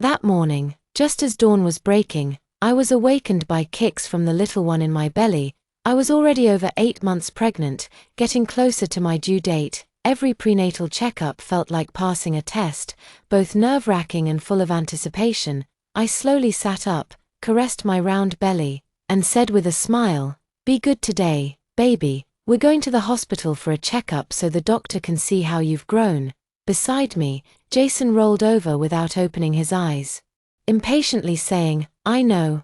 That morning, just as dawn was breaking, I was awakened by kicks from the little one in my belly. I was already over 8 months pregnant, getting closer to my due date. Every prenatal checkup felt like passing a test, both nerve-wracking and full of anticipation. I slowly sat up, caressed my round belly, and said with a smile, "Be good today, baby. We're going to the hospital for a checkup so the doctor can see how you've grown." Beside me, Jason rolled over without opening his eyes, impatiently saying, I know,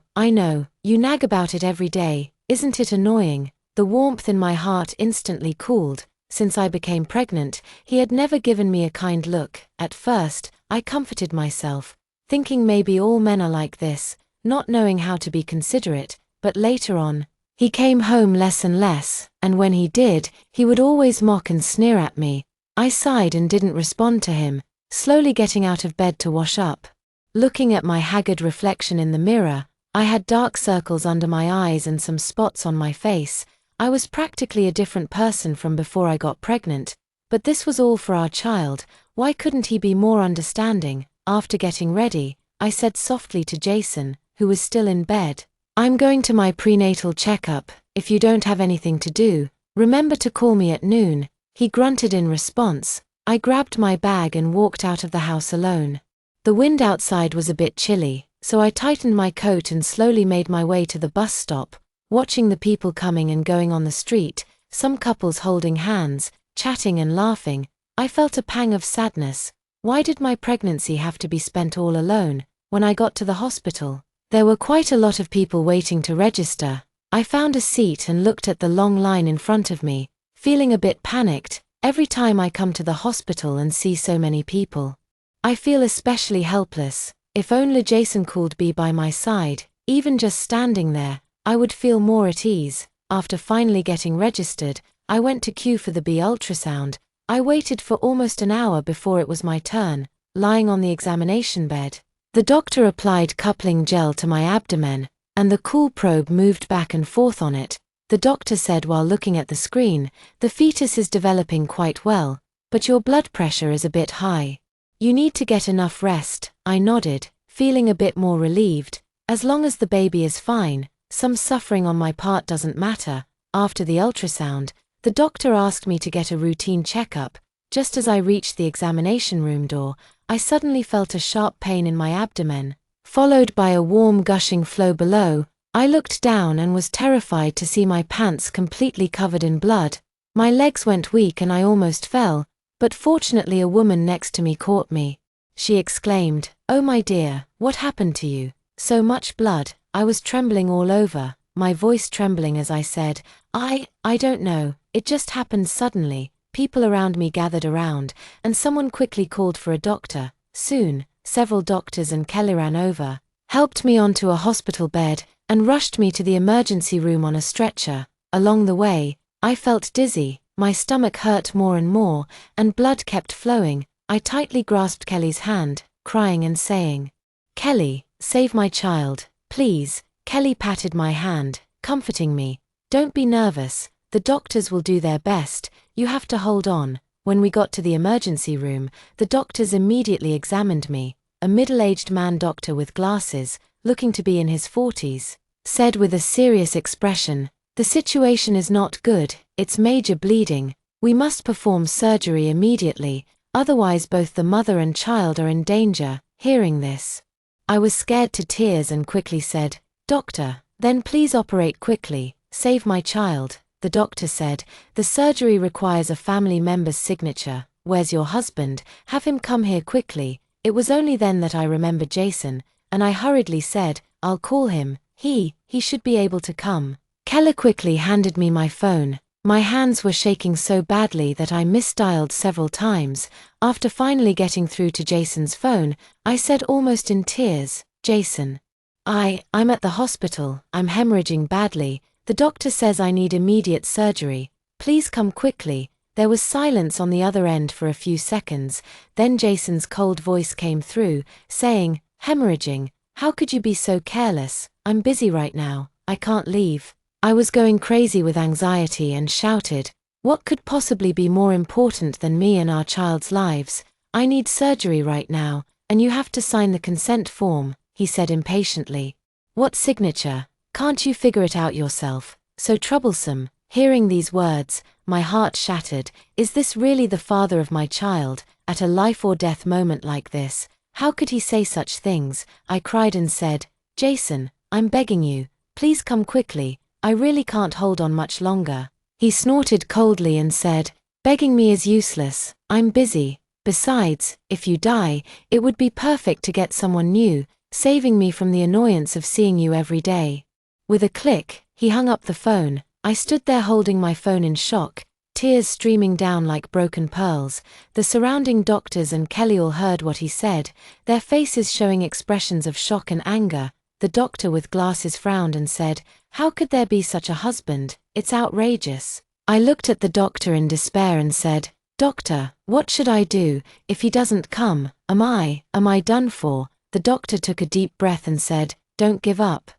you nag about it every day, isn't it annoying?" The warmth in my heart instantly cooled. Since I became pregnant, he had never given me a kind look. At first, I comforted myself, thinking maybe all men are like this, not knowing how to be considerate, but later on, he came home less and less, and when he did, he would always mock and sneer at me. I sighed and didn't respond to him, slowly getting out of bed to wash up. Looking at my haggard reflection in the mirror, I had dark circles under my eyes and some spots on my face. I was practically a different person from before I got pregnant, but this was all for our child. Why couldn't he be more understanding? After getting ready, I said softly to Jason, who was still in bed, "I'm going to my prenatal checkup. If you don't have anything to do, remember to call me at noon." He grunted in response. I grabbed my bag and walked out of the house alone. The wind outside was a bit chilly, so I tightened my coat and slowly made my way to the bus stop, watching the people coming and going on the street, some couples holding hands, chatting and laughing. I felt a pang of sadness. Why did my pregnancy have to be spent all alone? When I got to the hospital, there were quite a lot of people waiting to register. I found a seat and looked at the long line in front of me, feeling a bit panicked. Every time I come to the hospital and see so many people, I feel especially helpless. If only Jason could be by my side, even just standing there, I would feel more at ease. After finally getting registered, I went to queue for the B ultrasound. I waited for almost an hour before it was my turn, lying on the examination bed. The doctor applied coupling gel to my abdomen, and the cool probe moved back and forth on it. The doctor said while looking at the screen, "The fetus is developing quite well, but your blood pressure is a bit high. You need to get enough rest." I nodded, feeling a bit more relieved. As long as the baby is fine, some suffering on my part doesn't matter. After the ultrasound, the doctor asked me to get a routine checkup. Just as I reached the examination room door, I suddenly felt a sharp pain in my abdomen, followed by a warm gushing flow below. I looked down and was terrified to see my pants completely covered in blood. My legs went weak and I almost fell, but fortunately a woman next to me caught me. She exclaimed, "Oh my dear, what happened to you? So much blood." I was trembling all over, my voice trembling as I said, I don't know, it just happened suddenly." People around me gathered around, and someone quickly called for a doctor. Soon, several doctors and Kelly ran over, helped me onto a hospital bed, and rushed me to the emergency room on a stretcher. Along the way, I felt dizzy, my stomach hurt more and more, and blood kept flowing. I tightly grasped Kelly's hand, crying and saying, "Kelly, save my child, please." Kelly patted my hand, comforting me. "Don't be nervous, the doctors will do their best, you have to hold on." When we got to the emergency room, the doctors immediately examined me. A middle-aged man doctor with glasses, looking to be in his 40s, said with a serious expression, "The situation is not good, it's major bleeding. We must perform surgery immediately, otherwise both the mother and child are in danger." Hearing this, I was scared to tears and quickly said, "Doctor, then please operate quickly, save my child." The doctor said, "The surgery requires a family member's signature. Where's your husband? Have him come here quickly." It was only then that I remembered Jason, and I hurriedly said, "I'll call him. He should be able to come." Keller quickly handed me my phone. My hands were shaking so badly that I misdialed several times. After finally getting through to Jason's phone, I said almost in tears, "Jason, I'm at the hospital, I'm hemorrhaging badly. The doctor says I need immediate surgery. Please come quickly." There was silence on the other end for a few seconds, then Jason's cold voice came through, saying, "Hemorrhaging? How could you be so careless? I'm busy right now, I can't leave." I was going crazy with anxiety and shouted, "What could possibly be more important than me and our child's lives? I need surgery right now." And you have to sign the consent form, he said impatiently. What signature? Can't you figure it out yourself? So troublesome. Hearing these words, my heart shattered. Is this really the father of my child? At a life or death moment like this, how could he say such things? I cried and said, Jason, I'm begging you, please come quickly, I really can't hold on much longer. He snorted coldly and said, begging me is useless, I'm busy. Besides, if you die, it would be perfect to get someone new, saving me from the annoyance of seeing you every day. With a click, he hung up the phone. I stood there holding my phone in shock, tears streaming down like broken pearls. The surrounding doctors and Kelly all heard what he said, their faces showing expressions of shock and anger. The doctor with glasses frowned and said, how could there be such a husband? It's outrageous. I looked at the doctor in despair and said, Doctor, what should I do? If he doesn't come, am I done for? The doctor took a deep breath and said, don't give up.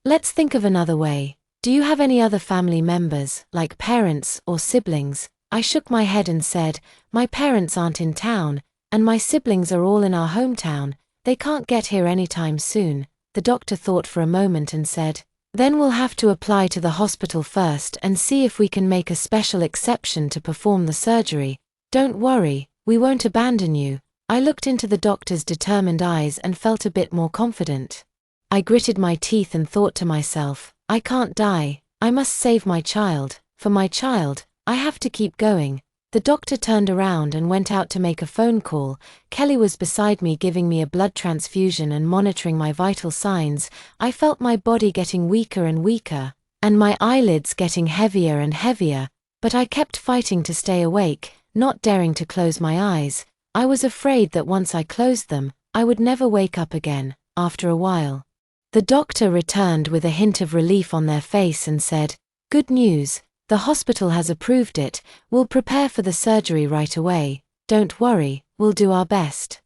Let's think of another way. Do you have any other family members, like parents or siblings? I shook my head and said, my parents aren't in town, and my siblings are all in our hometown. They can't get here anytime soon. The doctor thought for a moment and said, then we'll have to apply to the hospital first and see if we can make a special exception to perform the surgery. Don't worry, we won't abandon you. I looked into the doctor's determined eyes and felt a bit more confident. I gritted my teeth and thought to myself, I can't die, I must save my child. For my child, I have to keep going. The doctor turned around and went out to make a phone call. Kelly was beside me giving me a blood transfusion and monitoring my vital signs. I felt my body getting weaker and weaker, and my eyelids getting heavier and heavier, but I kept fighting to stay awake, not daring to close my eyes. I was afraid that once I closed them, I would never wake up again. After a while, the doctor returned with a hint of relief on their face and said, good news. The hospital has approved it, we'll prepare for the surgery right away. Don't worry, we'll do our best.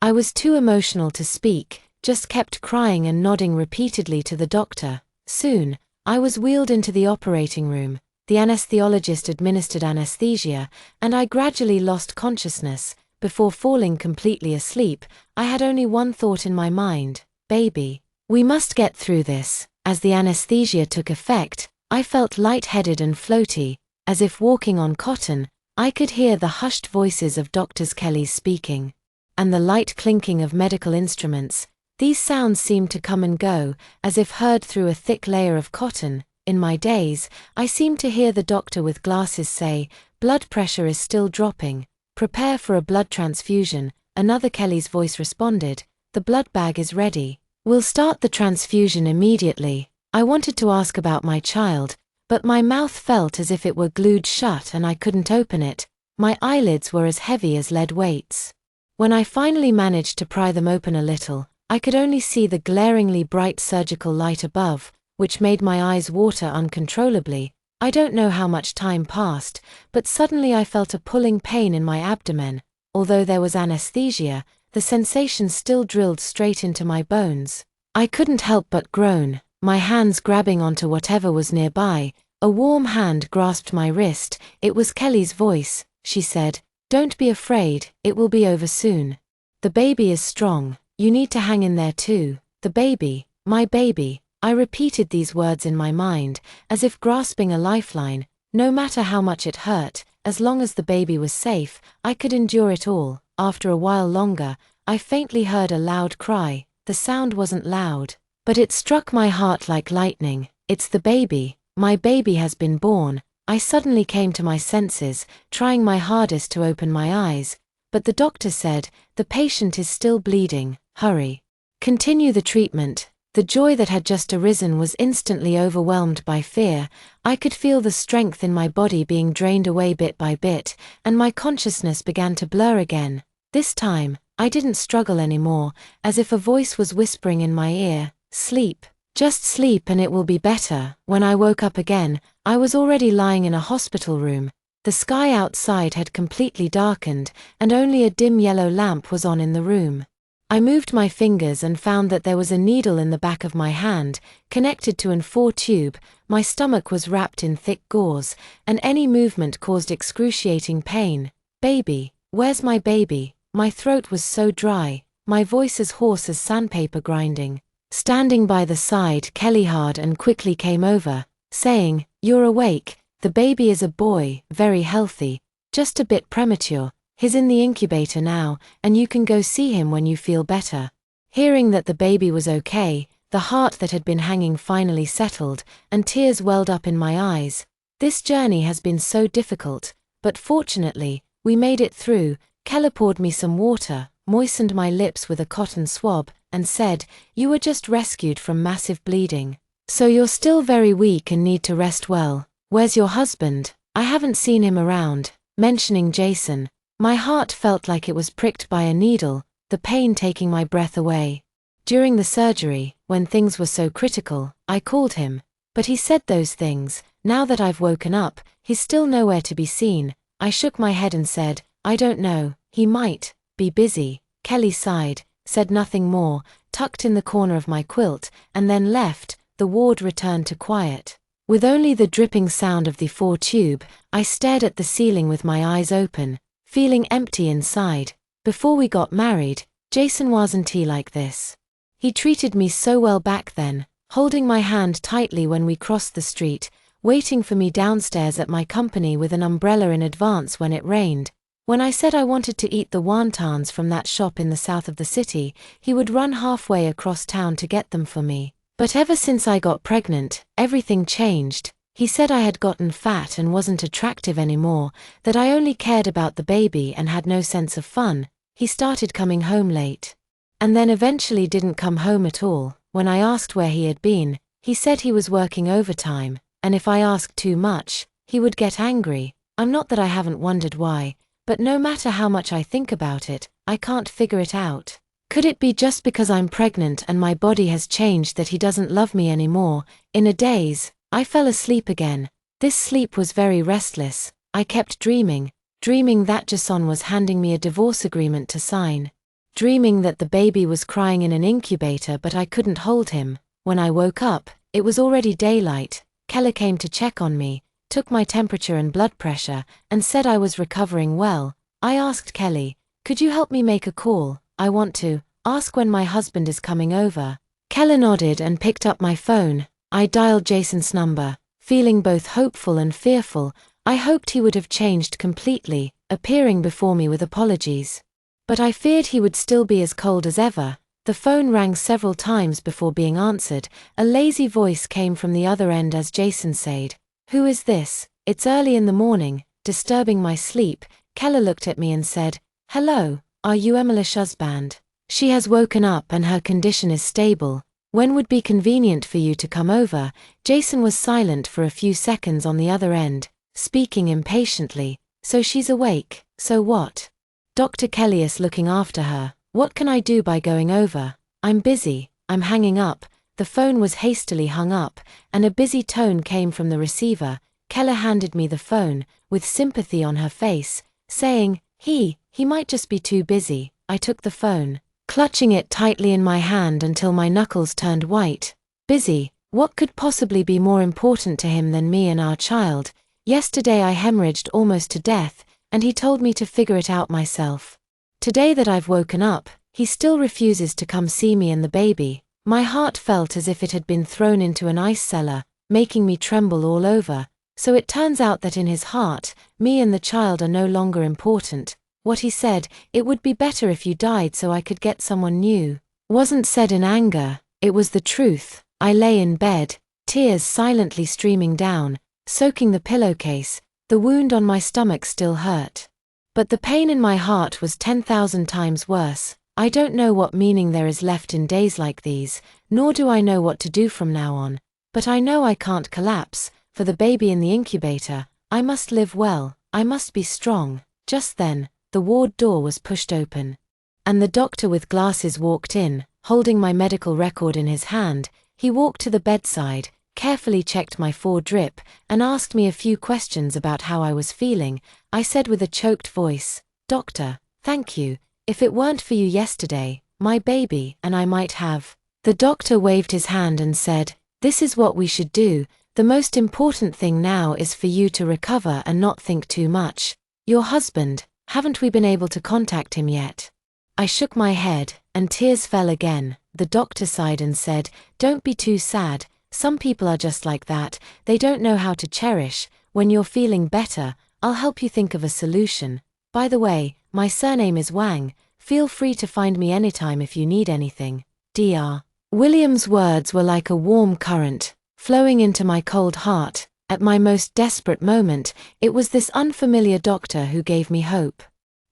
I was too emotional to speak, just kept crying and nodding repeatedly to the doctor. Soon, I was wheeled into the operating room. The anesthesiologist administered anesthesia, and I gradually lost consciousness. Before falling completely asleep, I had only one thought in my mind, baby. We must get through this. As the anesthesia took effect, I felt lightheaded and floaty, as if walking on cotton. I could hear the hushed voices of Dr. Kelly's speaking, and the light clinking of medical instruments. These sounds seemed to come and go, as if heard through a thick layer of cotton. In my daze, I seemed to hear the doctor with glasses say, blood pressure is still dropping. Prepare for a blood transfusion. Another Kelly's voice responded, the blood bag is ready. We'll start the transfusion immediately. I wanted to ask about my child, but my mouth felt as if it were glued shut and I couldn't open it. My eyelids were as heavy as lead weights. When I finally managed to pry them open a little, I could only see the glaringly bright surgical light above, which made my eyes water uncontrollably. I don't know how much time passed, but suddenly I felt a pulling pain in my abdomen. Although there was anesthesia, the sensation still drilled straight into my bones. I couldn't help but groan, my hands grabbing onto whatever was nearby. A warm hand grasped my wrist. It was Kelly's voice. She said, don't be afraid, it will be over soon. The baby is strong, you need to hang in there too. The baby, my baby. I repeated these words in my mind, as if grasping a lifeline. No matter how much it hurt, as long as the baby was safe, I could endure it all. After a while longer, I faintly heard a loud cry. The sound wasn't loud, but it struck my heart like lightning. It's the baby. My baby has been born. I suddenly came to my senses, trying my hardest to open my eyes, but the doctor said, the patient is still bleeding, hurry. Continue the treatment. The joy that had just arisen was instantly overwhelmed by fear. I could feel the strength in my body being drained away bit by bit, and my consciousness began to blur again. This time, I didn't struggle anymore, as if a voice was whispering in my ear, sleep. Just sleep and it will be better. When I woke up again, I was already lying in a hospital room. The sky outside had completely darkened, and only a dim yellow lamp was on in the room. I moved my fingers and found that there was a needle in the back of my hand, connected to an 4 tube. My stomach was wrapped in thick gauze, and any movement caused excruciating pain. Baby, where's my baby? My throat was so dry. my voice as hoarse as sandpaper grinding. Standing by the side, Kelly hard and quickly came over, saying, "You're awake, the baby is a boy, very healthy, just a bit premature, he's in the incubator now, and you can go see him when you feel better." Hearing that the baby was okay, the heart that had been hanging finally settled, and tears welled up in my eyes. This journey has been so difficult, but fortunately, we made it through. Keller poured me some water, moistened my lips with a cotton swab, and said, "You were just rescued from massive bleeding. So you're still very weak and need to rest well. Where's your husband? I haven't seen him around." Mentioning Jason, my heart felt like it was pricked by a needle, the pain taking my breath away. During the surgery, when things were so critical, I called him. But he said those things. Now that I've woken up, he's still nowhere to be seen. I shook my head and said, "I don't know, he might be busy." Kelly sighed, said nothing more, tucked in the corner of my quilt, and then left. The ward returned to quiet. With only the dripping sound of the 4-tube, I stared at the ceiling with my eyes open, feeling empty inside. Before we got married, Jason wasn't like this. He treated me so well back then, holding my hand tightly when we crossed the street, waiting for me downstairs at my company with an umbrella in advance when it rained. When I said I wanted to eat the wontons from that shop in the south of the city, he would run halfway across town to get them for me. But ever since I got pregnant, everything changed. He said I had gotten fat and wasn't attractive anymore, that I only cared about the baby and had no sense of fun. He started coming home late. And then eventually didn't come home at all. When I asked where he had been, he said he was working overtime, and if I asked too much, he would get angry. I'm not that I haven't wondered why, but no matter how much I think about it, I can't figure it out. Could it be just because I'm pregnant and my body has changed that he doesn't love me anymore? In a daze, I fell asleep again. This sleep was very restless. I kept dreaming that Jason was handing me a divorce agreement to sign. Dreaming that the baby was crying in an incubator but I couldn't hold him. When I woke up, it was already daylight. Keller came to check on me, took my temperature and blood pressure, and said I was recovering well. I asked Kelly, "Could you help me make a call? I want to ask when my husband is coming over." Keller nodded and picked up my phone. I dialed Jason's number, feeling both hopeful and fearful. I hoped he would have changed completely, appearing before me with apologies. But I feared he would still be as cold as ever. The phone rang several times before being answered. A lazy voice came from the other end as Jason said, "Who is this? It's early in the morning, disturbing my sleep." Keller looked at me and said, "Hello, are you Emily's husband? She has woken up and her condition is stable. When would be convenient for you to come over?" Jason was silent for a few seconds on the other end, speaking impatiently. "So she's awake, so what? Dr. Kelly is looking after her. What can I do by going over?" "I'm busy." I'm hanging up. The phone was hastily hung up, and a busy tone came from the receiver. Keller handed me the phone, with sympathy on her face, saying, He might just be too busy." I took the phone, clutching it tightly in my hand until my knuckles turned white. Busy? What could possibly be more important to him than me and our child? Yesterday I hemorrhaged almost to death, and he told me to figure it out myself. Today that I've woken up, he still refuses to come see me and the baby. My heart felt as if it had been thrown into an ice cellar, making me tremble all over. So it turns out that in his heart, me and the child are no longer important. What he said, "It would be better if you died so I could get someone new," wasn't said in anger, it was the truth. I lay in bed, tears silently streaming down, soaking the pillowcase. The wound on my stomach still hurt. But the pain in my heart was 10,000 times worse. I don't know what meaning there is left in days like these, nor do I know what to do from now on. But I know I can't collapse. For the baby in the incubator, I must live well, I must be strong. Just then, the ward door was pushed open. And the doctor with glasses walked in, holding my medical record in his hand. He walked to the bedside, carefully checked my 4-drip, and asked me a few questions about how I was feeling. I said with a choked voice, "Doctor, thank you. If it weren't for you yesterday, my baby and I might have." The doctor waved his hand and said, "This is what we should do. The most important thing now is for you to recover and not think too much. Your husband, haven't we been able to contact him yet?" I shook my head. and tears fell again. The doctor sighed and said, "Don't be too sad. Some people are just like that, they don't know how to cherish. When you're feeling better, I'll help you think of a solution. By the way, my surname is Wang. Feel free to find me anytime if you need anything. Dr. William's words were like a warm current, flowing into my cold heart. At my most desperate moment, it was this unfamiliar doctor who gave me hope.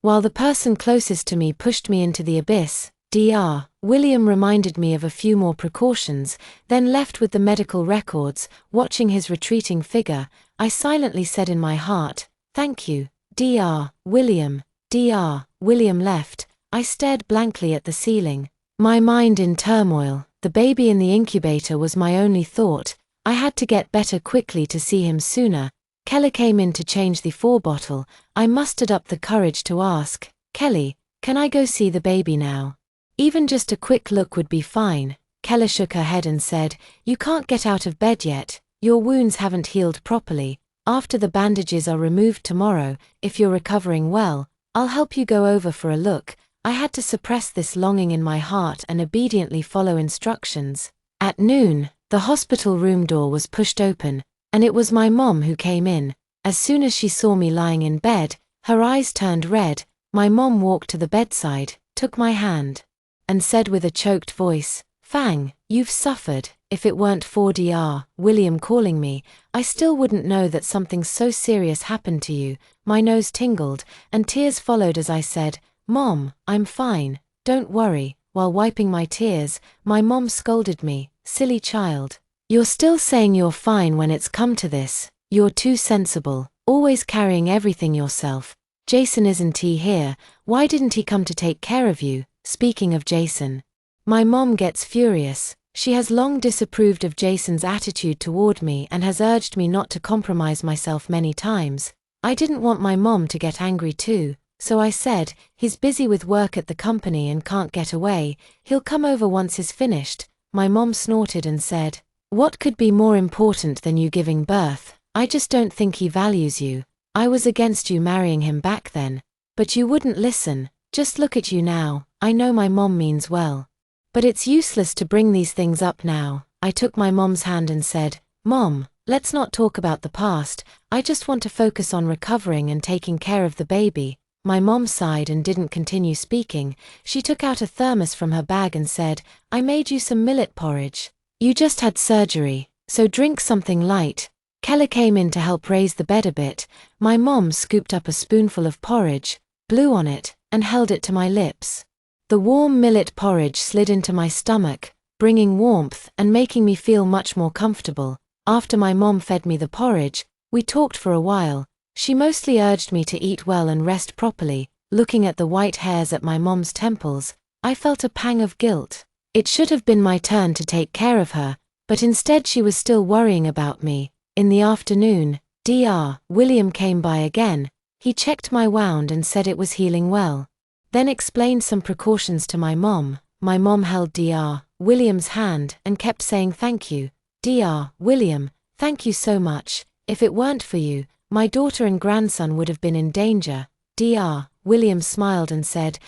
While the person closest to me pushed me into the abyss, Dr. William reminded me of a few more precautions, then left with the medical records. Watching his retreating figure, I silently said in my heart, "Thank you, Dr. William." Dr. William left. I stared blankly at the ceiling, my mind in turmoil. The baby in the incubator was my only thought. I had to get better quickly to see him sooner. Kelly came in to change the 4 bottle. I mustered up the courage to ask, "Kelly, can I go see the baby now? Even just a quick look would be fine." Kelly shook her head and said, "You can't get out of bed yet. Your wounds haven't healed properly. After the bandages are removed tomorrow, if you're recovering well, I'll help you go over for a look." I had to suppress this longing in my heart and obediently follow instructions. At noon, the hospital room door was pushed open, and it was my mom who came in. As soon as she saw me lying in bed, her eyes turned red. My mom walked to the bedside, took my hand, and said with a choked voice, "Fang, you've suffered. If it weren't for Dr. William calling me, I still wouldn't know that something so serious happened to you." My nose tingled, and tears followed as I said, "Mom, I'm fine, don't worry." While wiping my tears, my mom scolded me, "Silly child. You're still saying you're fine when it's come to this. You're too sensible, always carrying everything yourself. Jason isn't he here? Why didn't he come to take care of you?" Speaking of Jason, my mom gets furious. She has long disapproved of Jason's attitude toward me and has urged me not to compromise myself many times. I didn't want my mom to get angry too, so I said, "He's busy with work at the company and can't get away. He'll come over once he's finished." My mom snorted and said, "What could be more important than you giving birth? I just don't think he values you. I was against you marrying him back then, but you wouldn't listen. Just look at you now." I know my mom means well, but it's useless to bring these things up now. I took my mom's hand and said, "Mom, let's not talk about the past. I just want to focus on recovering and taking care of the baby." My mom sighed and didn't continue speaking. She took out a thermos from her bag and said, "I made you some millet porridge. You just had surgery, so drink something light." Kelly came in to help raise the bed a bit. My mom scooped up a spoonful of porridge, blew on it, and held it to my lips. The warm millet porridge slid into my stomach, bringing warmth and making me feel much more comfortable. After my mom fed me the porridge, we talked for a while. She mostly urged me to eat well and rest properly. Looking at the white hairs at my mom's temples, I felt a pang of guilt. It should have been my turn to take care of her, but instead she was still worrying about me. In the afternoon, Dr. William came by again. He checked my wound and said it was healing well, then explained some precautions to my mom. My mom held Dr. William's hand and kept saying, "Thank you, Dr. William, thank you so much. If it weren't for you, my daughter and grandson would have been in danger." Dr. William smiled and said,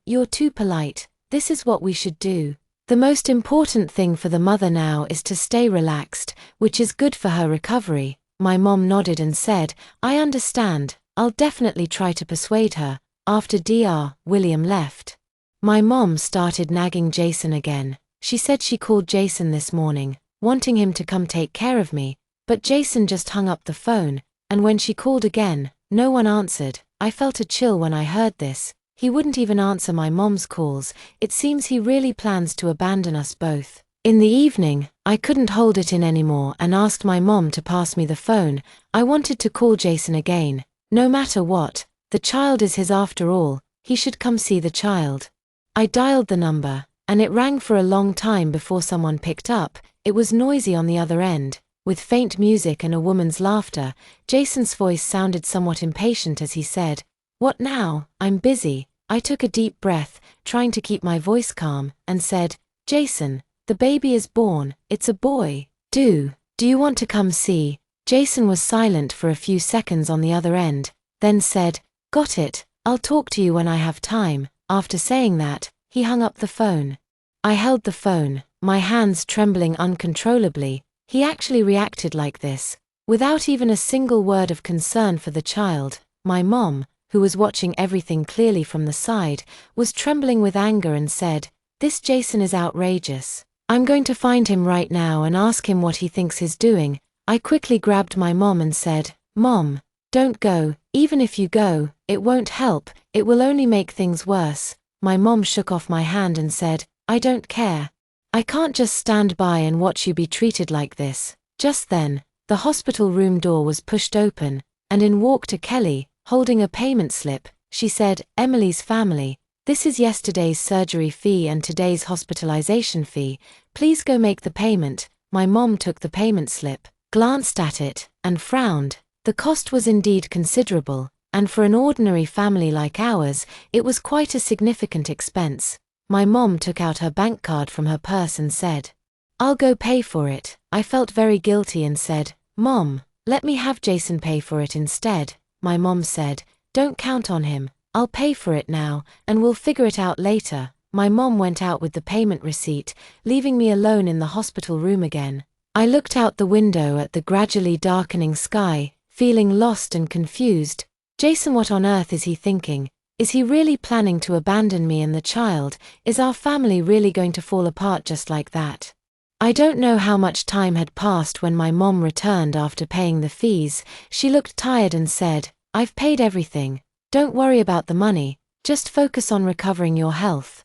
"You're too polite. This is what we should do. The most important thing for the mother now is to stay relaxed, which is good for her recovery." My mom nodded and said, "I understand. I'll definitely try to persuade her." After Dr. William left, my mom started nagging Jason again. She said she called Jason this morning, wanting him to come take care of me, but Jason just hung up the phone, and when she called again, no one answered. I felt a chill when I heard this. He wouldn't even answer my mom's calls. It seems he really plans to abandon us both. In the evening, I couldn't hold it in anymore and asked my mom to pass me the phone. I wanted to call Jason again. No matter what, the child is his after all. He should come see the child. I dialed the number, and it rang for a long time before someone picked up. It was noisy on the other end, with faint music and a woman's laughter. Jason's voice sounded somewhat impatient as he said, "What now? I'm busy." I took a deep breath, trying to keep my voice calm, and said, "Jason, the baby is born. It's a boy. Do you want to come see?" Jason was silent for a few seconds on the other end, then said, "Got it. I'll talk to you when I have time." After saying that, he hung up the phone. I held the phone, my hands trembling uncontrollably. He actually reacted like this, without even a single word of concern for the child. My mom, who was watching everything clearly from the side, was trembling with anger and said, "This Jason is outrageous. I'm going to find him right now and ask him what he thinks he's doing." I quickly grabbed my mom and said, "Mom, don't go. Even if you go, it won't help. It will only make things worse." My mom shook off my hand and said, "I don't care. I can't just stand by and watch you be treated like this." Just then, the hospital room door was pushed open, and in walked a Kelly, holding a payment slip. She said, "Emily's family, this is yesterday's surgery fee and today's hospitalization fee. Please go make the payment." My mom took the payment slip, glanced at it, and frowned. The cost was indeed considerable, and for an ordinary family like ours, it was quite a significant expense. My mom took out her bank card from her purse and said, "I'll go pay for it." I felt very guilty and said, "Mom, let me have Jason pay for it instead." My mom said, "Don't count on him. I'll pay for it now, and we'll figure it out later." My mom went out with the payment receipt, leaving me alone in the hospital room again. I looked out the window at the gradually darkening sky, feeling lost and confused. Jason, what on earth is he thinking? Is he really planning to abandon me and the child? Is our family really going to fall apart just like that? I don't know how much time had passed when my mom returned after paying the fees. She looked tired and said, "I've paid everything. Don't worry about the money, just focus on recovering your health."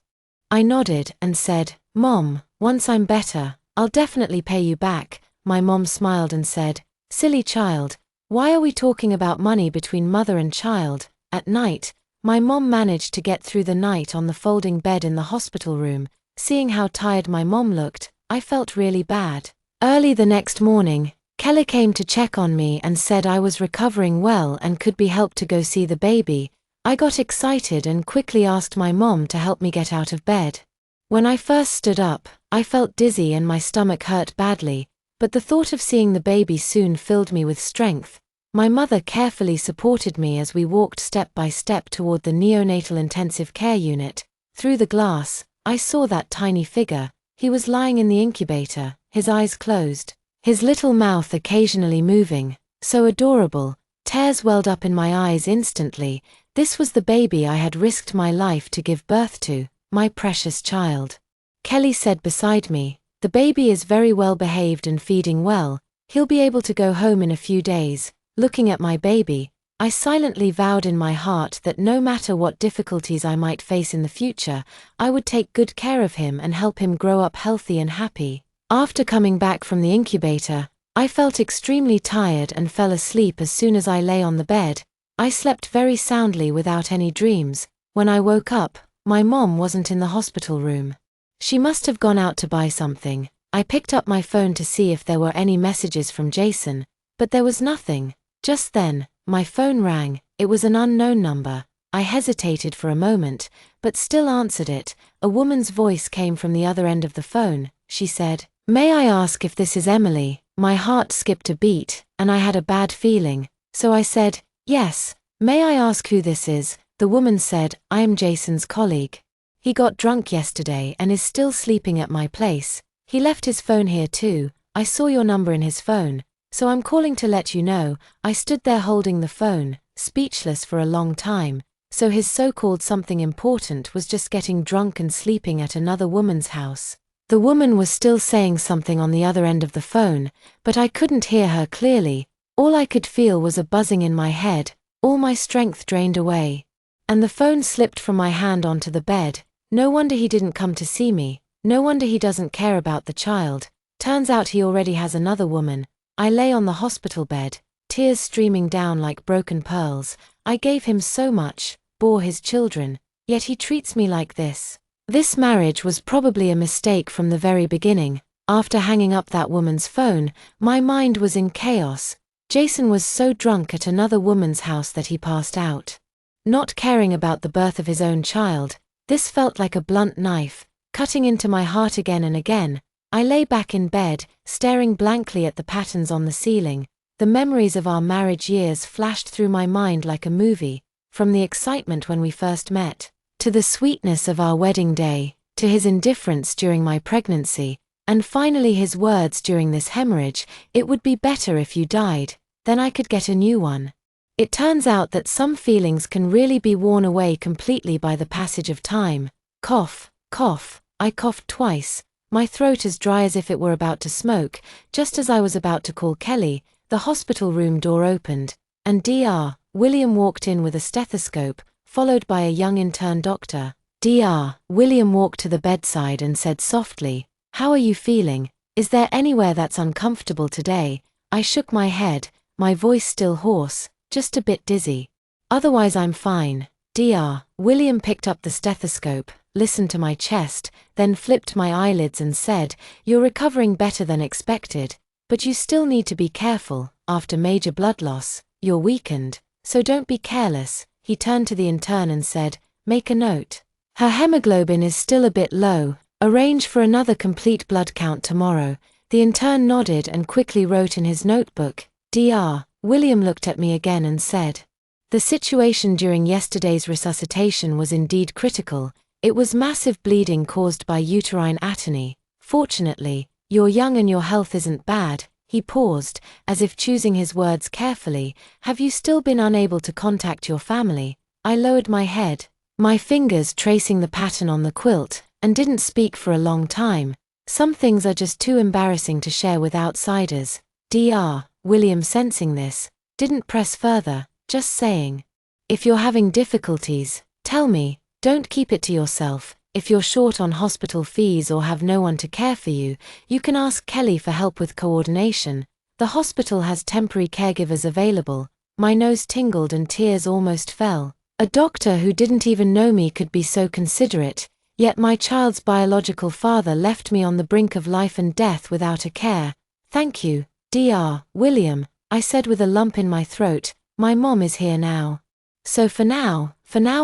I nodded and said, "Mom, once I'm better, I'll definitely pay you back." My mom smiled and said, "Silly child, why are we talking about money between mother and child?" At night, my mom managed to get through the night on the folding bed in the hospital room. Seeing how tired my mom looked, I felt really bad. Early the next morning, Kelly came to check on me and said I was recovering well and could be helped to go see the baby. I got excited and quickly asked my mom to help me get out of bed. When I first stood up, I felt dizzy and my stomach hurt badly, but the thought of seeing the baby soon filled me with strength. My mother carefully supported me as we walked step by step toward the neonatal intensive care unit. Through the glass, I saw that tiny figure. He was lying in the incubator, his eyes closed, his little mouth occasionally moving. So adorable. Tears welled up in my eyes instantly. This was the baby I had risked my life to give birth to, my precious child. Kelly said beside me, "The baby is very well behaved and feeding well. He'll be able to go home in a few days." Looking at my baby, I silently vowed in my heart that no matter what difficulties I might face in the future, I would take good care of him and help him grow up healthy and happy. After coming back from the incubator, I felt extremely tired and fell asleep as soon as I lay on the bed. I slept very soundly without any dreams. When I woke up, my mom wasn't in the hospital room. She must have gone out to buy something. I picked up my phone to see if there were any messages from Jason, but there was nothing. Just then, my phone rang. It was an unknown number. I hesitated for a moment, but still answered it. A woman's voice came from the other end of the phone. She said, "May I ask if this is Emily?" My heart skipped a beat, and I had a bad feeling. So I said, "Yes. May I ask who this is?" The woman said, "I am Jason's colleague. He got drunk yesterday and is still sleeping at my place. He left his phone here too. I saw your number in his phone. So I'm calling to let you know." I stood there holding the phone, speechless for a long time. So his so-called something important was just getting drunk and sleeping at another woman's house. The woman was still saying something on the other end of the phone, but I couldn't hear her clearly. All I could feel was a buzzing in my head, all my strength drained away. And the phone slipped from my hand onto the bed. No wonder he didn't come to see me. No wonder he doesn't care about the child. Turns out he already has another woman. I lay on the hospital bed, tears streaming down like broken pearls. I gave him so much, bore his children, yet he treats me like this. This marriage was probably a mistake from the very beginning. After hanging up that woman's phone, my mind was in chaos. Jason was so drunk at another woman's house that he passed out. Not caring about the birth of his own child, this felt like a blunt knife, cutting into my heart again and again. I lay back in bed, staring blankly at the patterns on the ceiling. The memories of our marriage years flashed through my mind like a movie, from the excitement when we first met, to the sweetness of our wedding day, to his indifference during my pregnancy, and finally his words during this hemorrhage, "It would be better if you died, then I could get a new one." It turns out that some feelings can really be worn away completely by the passage of time. Cough, cough, I coughed twice, my throat as dry as if it were about to smoke. Just as I was about to call Kelly, the hospital room door opened, and Dr. William walked in with a stethoscope, followed by a young intern doctor. Dr. William walked to the bedside and said softly, "How are you feeling? Is there anywhere that's uncomfortable today?" I shook my head, my voice still hoarse, "Just a bit dizzy. Otherwise I'm fine." Dr. William picked up the stethoscope, listened to my chest, then flipped my eyelids and said, "You're recovering better than expected, but you still need to be careful. After major blood loss, you're weakened, so don't be careless." He turned to the intern and said, "Make a note. Her hemoglobin is still a bit low. Arrange for another complete blood count tomorrow." The intern nodded and quickly wrote in his notebook. Dr. William looked at me again and said, "The situation during yesterday's resuscitation was indeed critical. It was massive bleeding caused by uterine atony. Fortunately, you're young and your health isn't bad." He paused, as if choosing his words carefully. "Have you still been unable to contact your family?" I lowered my head, my fingers tracing the pattern on the quilt, and didn't speak for a long time. Some things are just too embarrassing to share with outsiders. Dr. William, sensing this, didn't press further, just saying, "If you're having difficulties, tell me, don't keep it to yourself. If you're short on hospital fees or have no one to care for you, you can ask Kelly for help with coordination. The hospital has temporary caregivers available." My nose tingled and tears almost fell. A doctor who didn't even know me could be so considerate, yet my child's biological father left me on the brink of life and death without a care. "Thank you, Dr. William," I said with a lump in my throat. "My mom is here now. So for now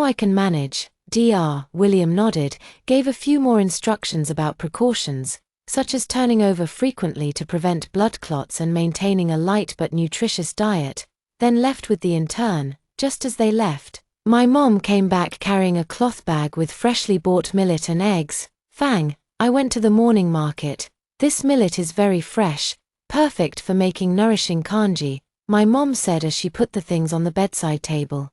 I can manage." Dr. William nodded, gave a few more instructions about precautions, such as turning over frequently to prevent blood clots and maintaining a light but nutritious diet, then left with the intern. Just as they left, my mom came back carrying a cloth bag with freshly bought millet and eggs. "Fang, I went to the morning market. This millet is very fresh, perfect for making nourishing kanji," my mom said as she put the things on the bedside table.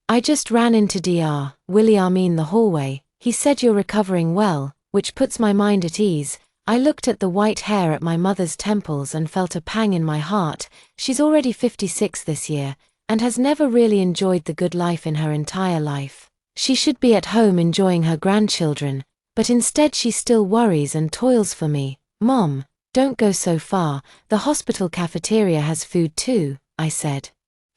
"I just ran into Dr. William in the hallway. He said you're recovering well, which puts my mind at ease." I looked at the white hair at my mother's temples and felt a pang in my heart. She's already 56 this year, and has never really enjoyed the good life in her entire life. She should be at home enjoying her grandchildren, but instead she still worries and toils for me. "Mom, don't go so far, the hospital cafeteria has food too," I said.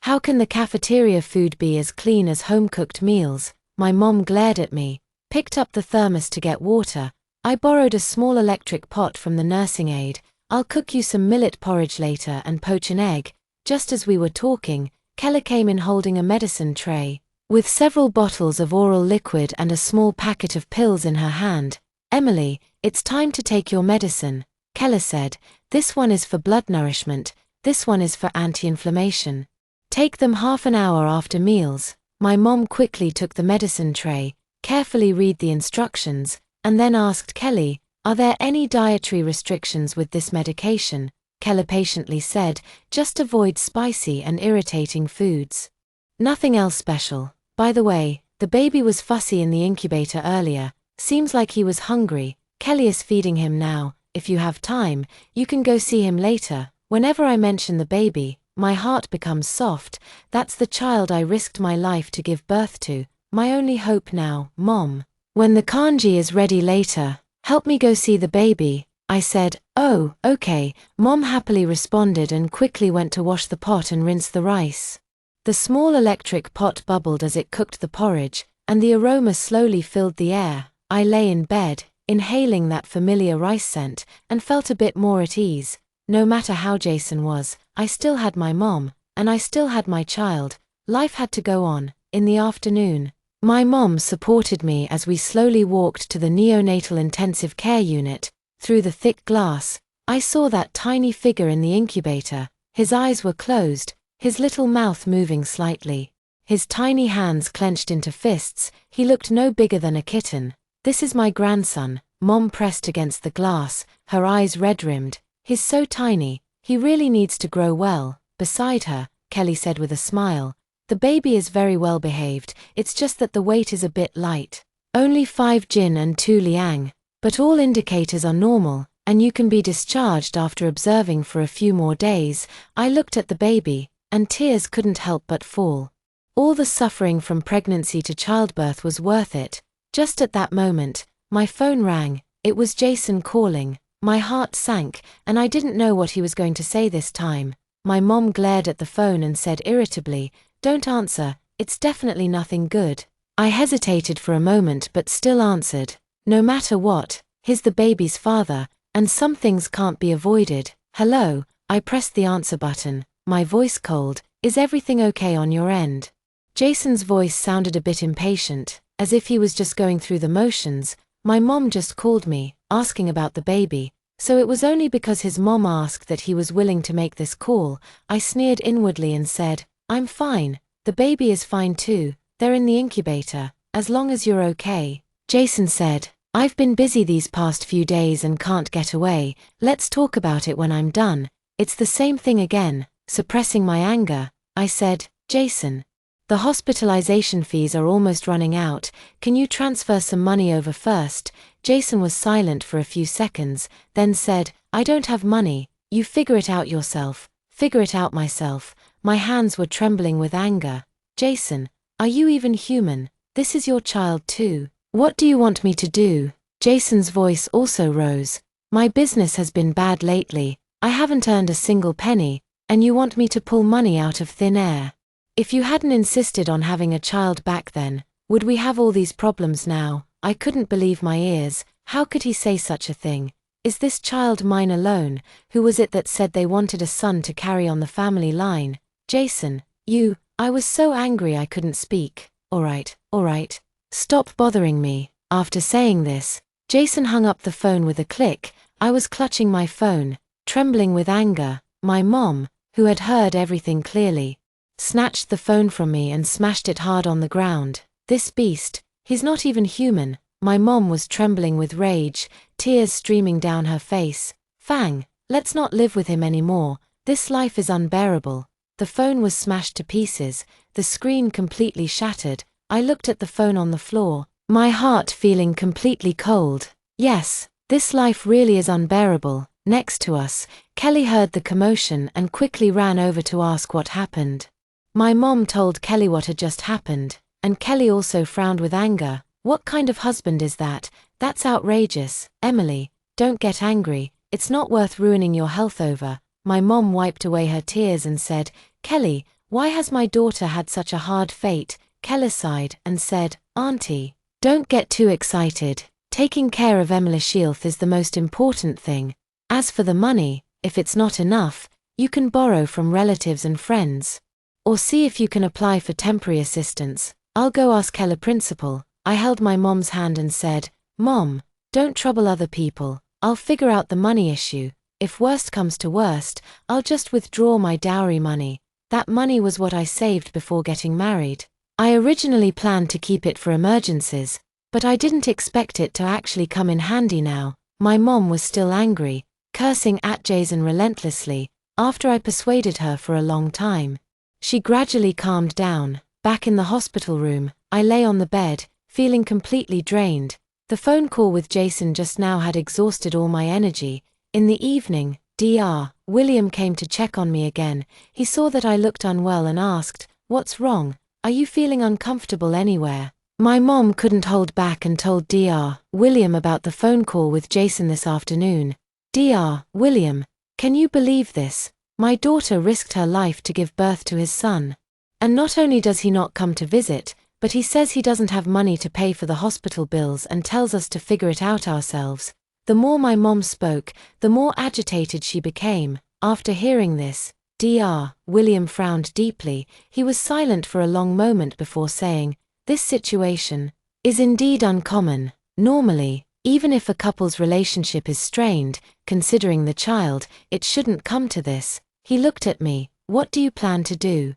"How can the cafeteria food be as clean as home-cooked meals?" My mom glared at me, picked up the thermos to get water. I borrowed a small electric pot from the nursing aide. "I'll cook you some millet porridge later and poach an egg." Just as we were talking, Kella came in holding a medicine tray, with several bottles of oral liquid and a small packet of pills in her hand. "Emily, it's time to take your medicine," Kella said. "This one is for blood nourishment, this one is for anti-inflammation. Take them half an hour after meals." My mom quickly took the medicine tray, carefully read the instructions, and then asked Kelly, "Are there any dietary restrictions with this medication?" Kella patiently said, "Just avoid spicy and irritating foods. Nothing else special. By the way, the baby was fussy in the incubator earlier. Seems like he was hungry. Kelly is feeding him now. If you have time, you can go see him later." Whenever I mention the baby, my heart becomes soft. That's the child I risked my life to give birth to, my only hope now. "Mom, when the kanji is ready later, help me go see the baby," I said. "Oh, okay." Mom happily responded and quickly went to wash the pot and rinse the rice. The small electric pot bubbled as it cooked the porridge, and the aroma slowly filled the air. I lay in bed, inhaling that familiar rice scent, and felt a bit more at ease. No matter how Jason was, I still had my mom, and I still had my child. Life had to go on. In the afternoon, my mom supported me as we slowly walked to the neonatal intensive care unit. Through the thick glass, I saw that tiny figure in the incubator. His eyes were closed, his little mouth moving slightly. His tiny hands clenched into fists. He looked no bigger than a kitten. "This is my grandson," Mom pressed against the glass, her eyes red-rimmed. "He's so tiny, he really needs to grow well." Beside her, Kelly said with a smile, "The baby is very well behaved, it's just that the weight is a bit light. Only 5 Jin and 2 Liang. But all indicators are normal, and you can be discharged after observing for a few more days." I looked at the baby, and tears couldn't help but fall. All the suffering from pregnancy to childbirth was worth it. Just at that moment, my phone rang. It was Jason calling. My heart sank, and I didn't know what he was going to say this time. My mom glared at the phone and said irritably, "Don't answer, it's definitely nothing good." I hesitated for a moment but still answered. No matter what, he's the baby's father, and some things can't be avoided. "Hello," I pressed the answer button, my voice cold. "Is everything okay on your end?" Jason's voice sounded a bit impatient, as if he was just going through the motions. "My mom just called me, asking about the baby, so it was only because his mom asked that he was willing to make this call." I sneered inwardly and said, "I'm fine, the baby is fine too, they're in the incubator, as long as you're okay." Jason said, "I've been busy these past few days and can't get away, let's talk about it when I'm done." "It's the same thing again." Suppressing my anger, I said, "Jason, the hospitalization fees are almost running out, can you transfer some money over first?" Jason was silent for a few seconds, then said, "I don't have money, you figure it out yourself." "Figure it out myself." My hands were trembling with anger. "Jason, are you even human? This is your child too. What do you want me to do?" Jason's voice also rose. "My business has been bad lately, I haven't earned a single penny, and you want me to pull money out of thin air. If you hadn't insisted on having a child back then, would we have all these problems now?" I couldn't believe my ears. How could he say such a thing? Is this child mine alone? Who was it that said they wanted a son to carry on the family line? "Jason, you..." I was so angry I couldn't speak. All right. Stop bothering me." After saying this, Jason hung up the phone with a click. I was clutching my phone, trembling with anger. My mom, who had heard everything clearly, snatched the phone from me and smashed it hard on the ground. "This beast, he's not even human." My mom was trembling with rage, tears streaming down her face. "Fang, let's not live with him anymore. This life is unbearable." The phone was smashed to pieces, the screen completely shattered. I looked at the phone on the floor, my heart feeling completely cold. Yes, this life really is unbearable. Next to us, Kelly heard the commotion and quickly ran over to ask what happened. My mom told Kelly what had just happened, and Kelly also frowned with anger. "What kind of husband is that? That's outrageous." "Emily, don't get angry, it's not worth ruining your health over." My mom wiped away her tears and said, "Kelly, why has my daughter had such a hard fate?" Kelly sighed and said, "Auntie, don't get too excited. Taking care of Emily Shielth is the most important thing. As for the money, if it's not enough, you can borrow from relatives and friends. Or see if you can apply for temporary assistance. I'll go ask Kelly principal." I held my mom's hand and said, "Mom, don't trouble other people. I'll figure out the money issue. If worst comes to worst, I'll just withdraw my dowry money. That money was what I saved before getting married. I originally planned to keep it for emergencies, but I didn't expect it to actually come in handy now." My mom was still angry, cursing at Jason relentlessly, after I persuaded her for a long time. She gradually calmed down. Back in the hospital room, I lay on the bed, feeling completely drained. The phone call with Jason just now had exhausted all my energy. In the evening, Dr. William came to check on me again. He saw that I looked unwell and asked, "What's wrong? Are you feeling uncomfortable anywhere?" My mom couldn't hold back and told Dr. William about the phone call with Jason this afternoon. "Dr. William, can you believe this? My daughter risked her life to give birth to his son. And not only does he not come to visit, but he says he doesn't have money to pay for the hospital bills and tells us to figure it out ourselves." The more my mom spoke, the more agitated she became. After hearing this, Dr. William frowned deeply. He was silent for a long moment before saying, "This situation is indeed uncommon. Normally, even if a couple's relationship is strained, considering the child, it shouldn't come to this." He looked at me. "What do you plan to do?"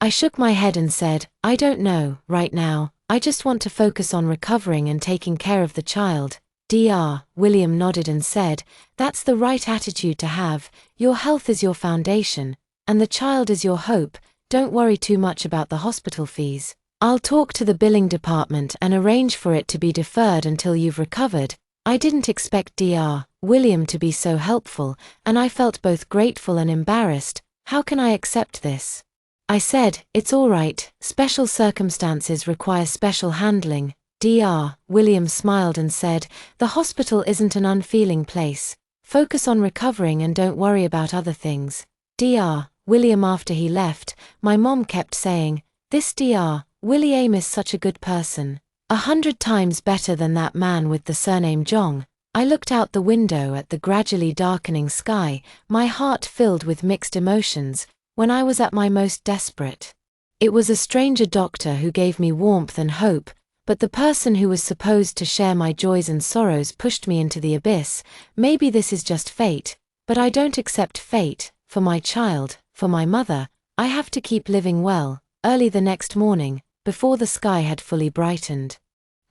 I shook my head and said, I don't know, right now, I just want to focus on recovering and taking care of the child. Dr. William nodded and said, that's the right attitude to have, your health is your foundation, and the child is your hope, don't worry too much about the hospital fees. I'll talk to the billing department and arrange for it to be deferred until you've recovered. I didn't expect Dr. William to be so helpful, and I felt both grateful and embarrassed. How can I accept this? I said, it's all right, special circumstances require special handling. Dr. William smiled and said, the hospital isn't an unfeeling place. Focus on recovering and don't worry about other things. Dr. William, after he left, my mom kept saying, this Dr. William is such a good person. 100 times better than that man with the surname Jong. I looked out the window at the gradually darkening sky, my heart filled with mixed emotions, when I was at my most desperate. It was a stranger doctor who gave me warmth and hope, but the person who was supposed to share my joys and sorrows pushed me into the abyss. Maybe this is just fate, but I don't accept fate. For my child, for my mother, I have to keep living well. Early the next morning, before the sky had fully brightened,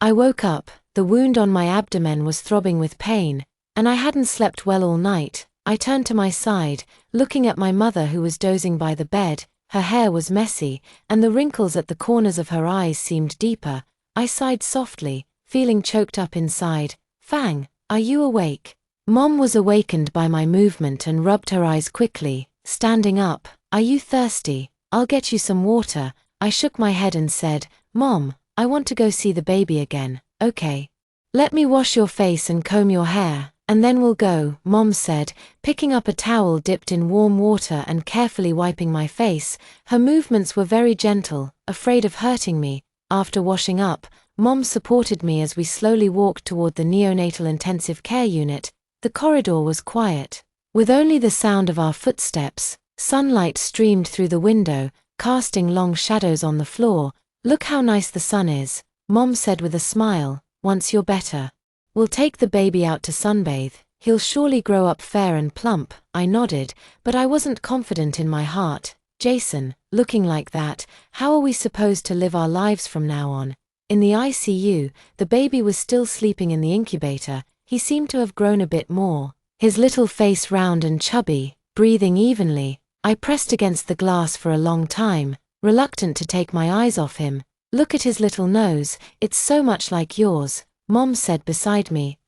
I woke up, the wound on my abdomen was throbbing with pain, and I hadn't slept well all night. I turned to my side, looking at my mother who was dozing by the bed. Her hair was messy, and the wrinkles at the corners of her eyes seemed deeper. I sighed softly, feeling choked up inside. Fang, are you awake? Mom was awakened by my movement and rubbed her eyes quickly, standing up. Are you thirsty? I'll get you some water. I shook my head and said, Mom, I want to go see the baby again. Okay. Let me wash your face and comb your hair, and then we'll go, Mom said, picking up a towel dipped in warm water and carefully wiping my face. Her movements were very gentle, afraid of hurting me. After washing up, Mom supported me as we slowly walked toward the neonatal intensive care unit. The corridor was quiet, with only the sound of our footsteps. Sunlight streamed through the window, casting long shadows on the floor. Look how nice the sun is, Mom said with a smile. Once you're better, we'll take the baby out to sunbathe. He'll surely grow up fair and plump. I nodded, but I wasn't confident in my heart. Jason, looking like that, how are we supposed to live our lives from now on? In the ICU, the baby was still sleeping in the incubator. He seemed to have grown a bit more, his little face round and chubby, breathing evenly. I pressed against the glass for a long time, reluctant to take my eyes off him. Look at his little nose, it's so much like yours, Mom said beside me.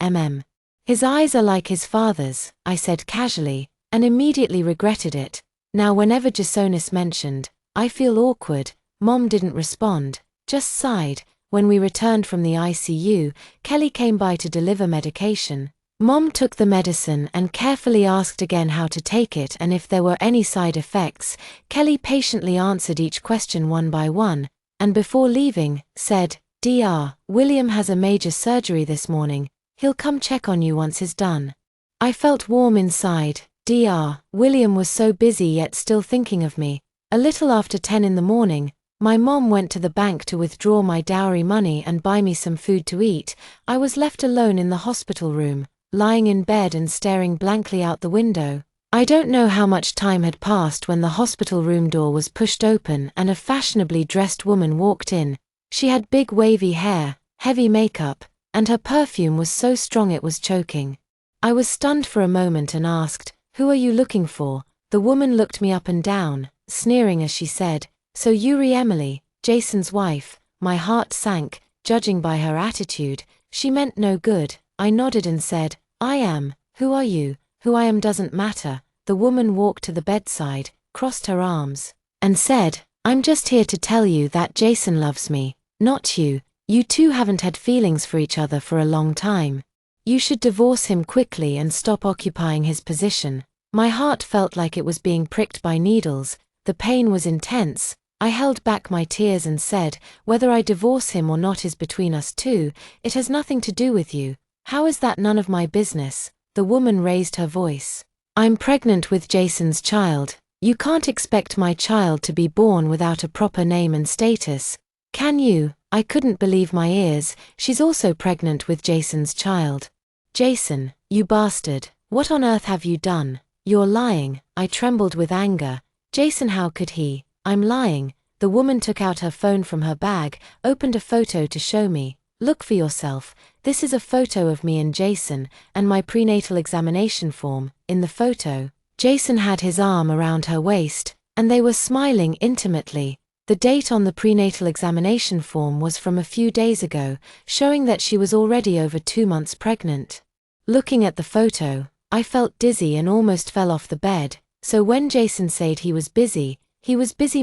His eyes are like his father's, I said casually, and immediately regretted it. Now whenever Jasonis mentioned, I feel awkward. Mom didn't respond, just sighed. When we returned from the ICU, Kelly came by to deliver medication. Mom took the medicine and carefully asked again how to take it and if there were any side effects. Kelly patiently answered each question one by one, and before leaving, said, Dr. William has a major surgery this morning. He'll come check on you once he's done. I felt warm inside. Dr. William was so busy yet still thinking of me. A little after 10 in the morning, my mom went to the bank to withdraw my dowry money and buy me some food to eat. I was left alone in the hospital room, lying in bed and staring blankly out the window. I don't know how much time had passed when the hospital room door was pushed open and a fashionably dressed woman walked in. She had big wavy hair, heavy makeup, and her perfume was so strong it was choking. I was stunned for a moment and asked, "Who are you looking for?" The woman looked me up and down, sneering as she said, "So you're Emily, Jason's wife." My heart sank, judging by her attitude. She meant no good. I nodded and said, "I am. Who are you?" "Who I am doesn't matter." The woman walked to the bedside, crossed her arms, and said, "I'm just here to tell you that Jason loves me, not you. You two haven't had feelings for each other for a long time. You should divorce him quickly and stop occupying his position." My heart felt like it was being pricked by needles. The pain was intense. I held back my tears and said, "Whether I divorce him or not is between us two. It has nothing to do with you." "How is that none of my business?" The woman raised her voice. "I'm pregnant with Jason's child. You can't expect my child to be born without a proper name and status, can you?" I couldn't believe my ears. "She's also pregnant with Jason's child." "Jason, you bastard, what on earth have you done? You're lying." I trembled with anger. "Jason, how could he?" "I'm lying. The woman took out her phone from her bag, opened a photo to show me. "Look for yourself. This is a photo of me and Jason, and my prenatal examination form." In the photo, Jason had his arm around her waist, and they were smiling intimately. The date on the prenatal examination form was from a few days ago, showing that she was already over 2 months pregnant. Looking at the photo, I felt dizzy and almost fell off the bed. So when Jason said he was busy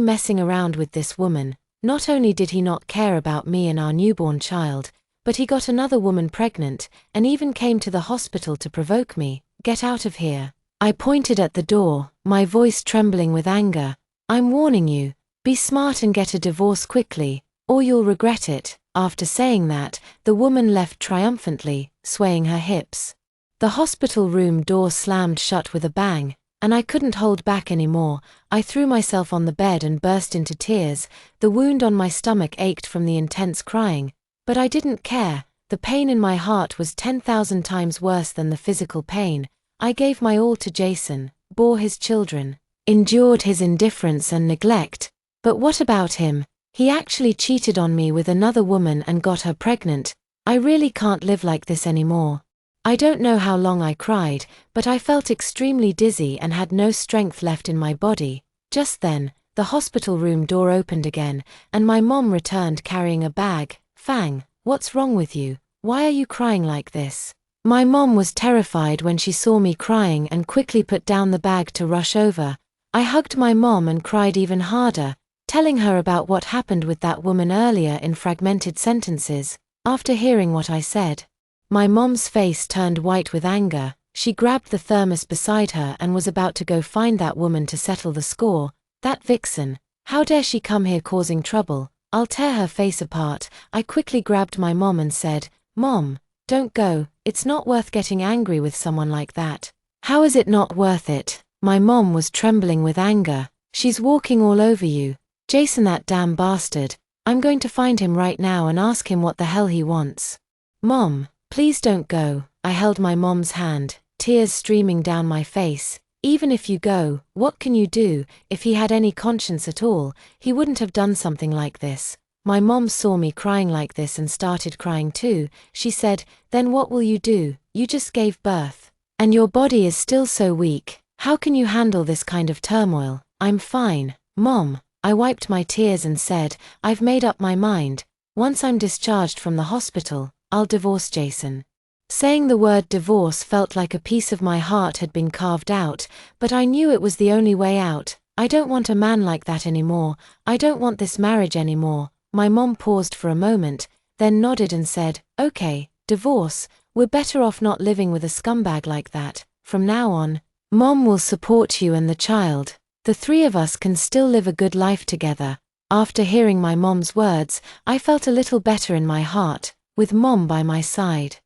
messing around with this woman. Not only did he not care about me and our newborn child, but he got another woman pregnant, and even came to the hospital to provoke me. "Get out of here." I pointed at the door, my voice trembling with anger. "I'm warning you. Be smart and get a divorce quickly, or you'll regret it." After saying that, the woman left triumphantly, swaying her hips. The hospital room door slammed shut with a bang, and I couldn't hold back anymore. I threw myself on the bed and burst into tears. The wound on my stomach ached from the intense crying, but I didn't care. The pain in my heart was 10,000 times worse than the physical pain. I gave my all to Jason, bore his children, endured his indifference and neglect. But what about him? He actually cheated on me with another woman and got her pregnant. I really can't live like this anymore. I don't know how long I cried, but I felt extremely dizzy and had no strength left in my body. Just then, the hospital room door opened again, and my mom returned carrying a bag. "Fang, what's wrong with you? Why are you crying like this?" My mom was terrified when she saw me crying and quickly put down the bag to rush over. I hugged my mom and cried even harder, telling her about what happened with that woman earlier in fragmented sentences. After hearing what I said, my mom's face turned white with anger. She grabbed the thermos beside her and was about to go find that woman to settle the score. "That vixen. How dare she come here causing trouble? I'll tear her face apart." I quickly grabbed my mom and said, "Mom, don't go. It's not worth getting angry with someone like that." "How is it not worth it?" My mom was trembling with anger. "She's walking all over you. Jason, that damn bastard. I'm going to find him right now and ask him what the hell he wants." "Mom, please don't go." I held my mom's hand, tears streaming down my face. "Even if you go, what can you do? If he had any conscience at all, he wouldn't have done something like this." My mom saw me crying like this and started crying too. She said, "Then what will you do? You just gave birth. And your body is still so weak. How can you handle this kind of turmoil?" "I'm fine, Mom." I wiped my tears and said, "I've made up my mind. Once I'm discharged from the hospital, I'll divorce Jason." Saying the word divorce felt like a piece of my heart had been carved out, but I knew it was the only way out. I don't want a man like that anymore. I don't want this marriage anymore. My mom paused for a moment, then nodded and said, "Okay, divorce. We're better off not living with a scumbag like that. From now on, Mom will support you and the child. The three of us can still live a good life together." After hearing my mom's words, I felt a little better in my heart, with Mom by my side.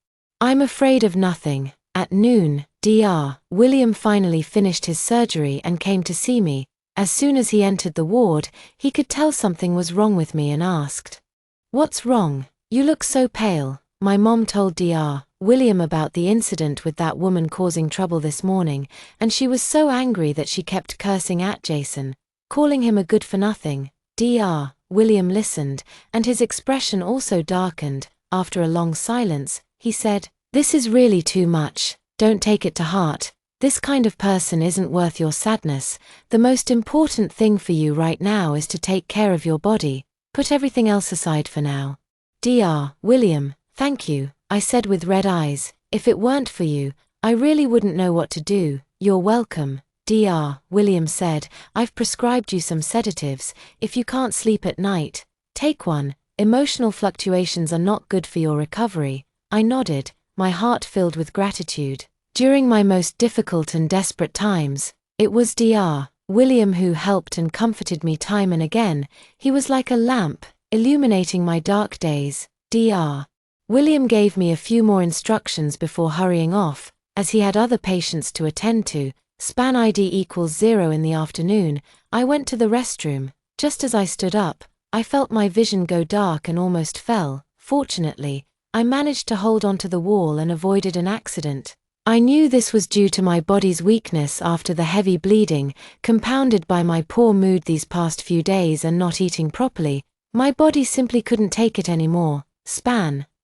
I'm afraid of nothing. At noon, Dr. William finally finished his surgery and came to see me. As soon as he entered the ward, he could tell something was wrong with me and asked, "What's wrong? You look so pale." My mom told Dr. William about the incident with that woman causing trouble this morning, and she was so angry that she kept cursing at Jason, calling him a good-for-nothing. Dr. William listened, and his expression also darkened. After a long silence, he said, "This is really too much. Don't take it to heart. This kind of person isn't worth your sadness. The most important thing for you right now is to take care of your body. Put everything else aside for now." "Dr. William, thank you," I said with red eyes. "If it weren't for you, I really wouldn't know what to do." "You're welcome," Dr. William said. "I've prescribed you some sedatives. If you can't sleep at night, take one. Emotional fluctuations are not good for your recovery." I nodded, my heart filled with gratitude. During my most difficult and desperate times, it was Dr. William who helped and comforted me time and again. He was like a lamp, illuminating my dark days. Dr. William gave me a few more instructions before hurrying off, as he had other patients to attend to. Span ID equals 0 in the afternoon. I went to the restroom. Just as I stood up, I felt my vision go dark and almost fell. Fortunately, I managed to hold onto the wall and avoided an accident. I knew this was due to my body's weakness after the heavy bleeding, compounded by my poor mood these past few days and not eating properly. My body simply couldn't take it anymore.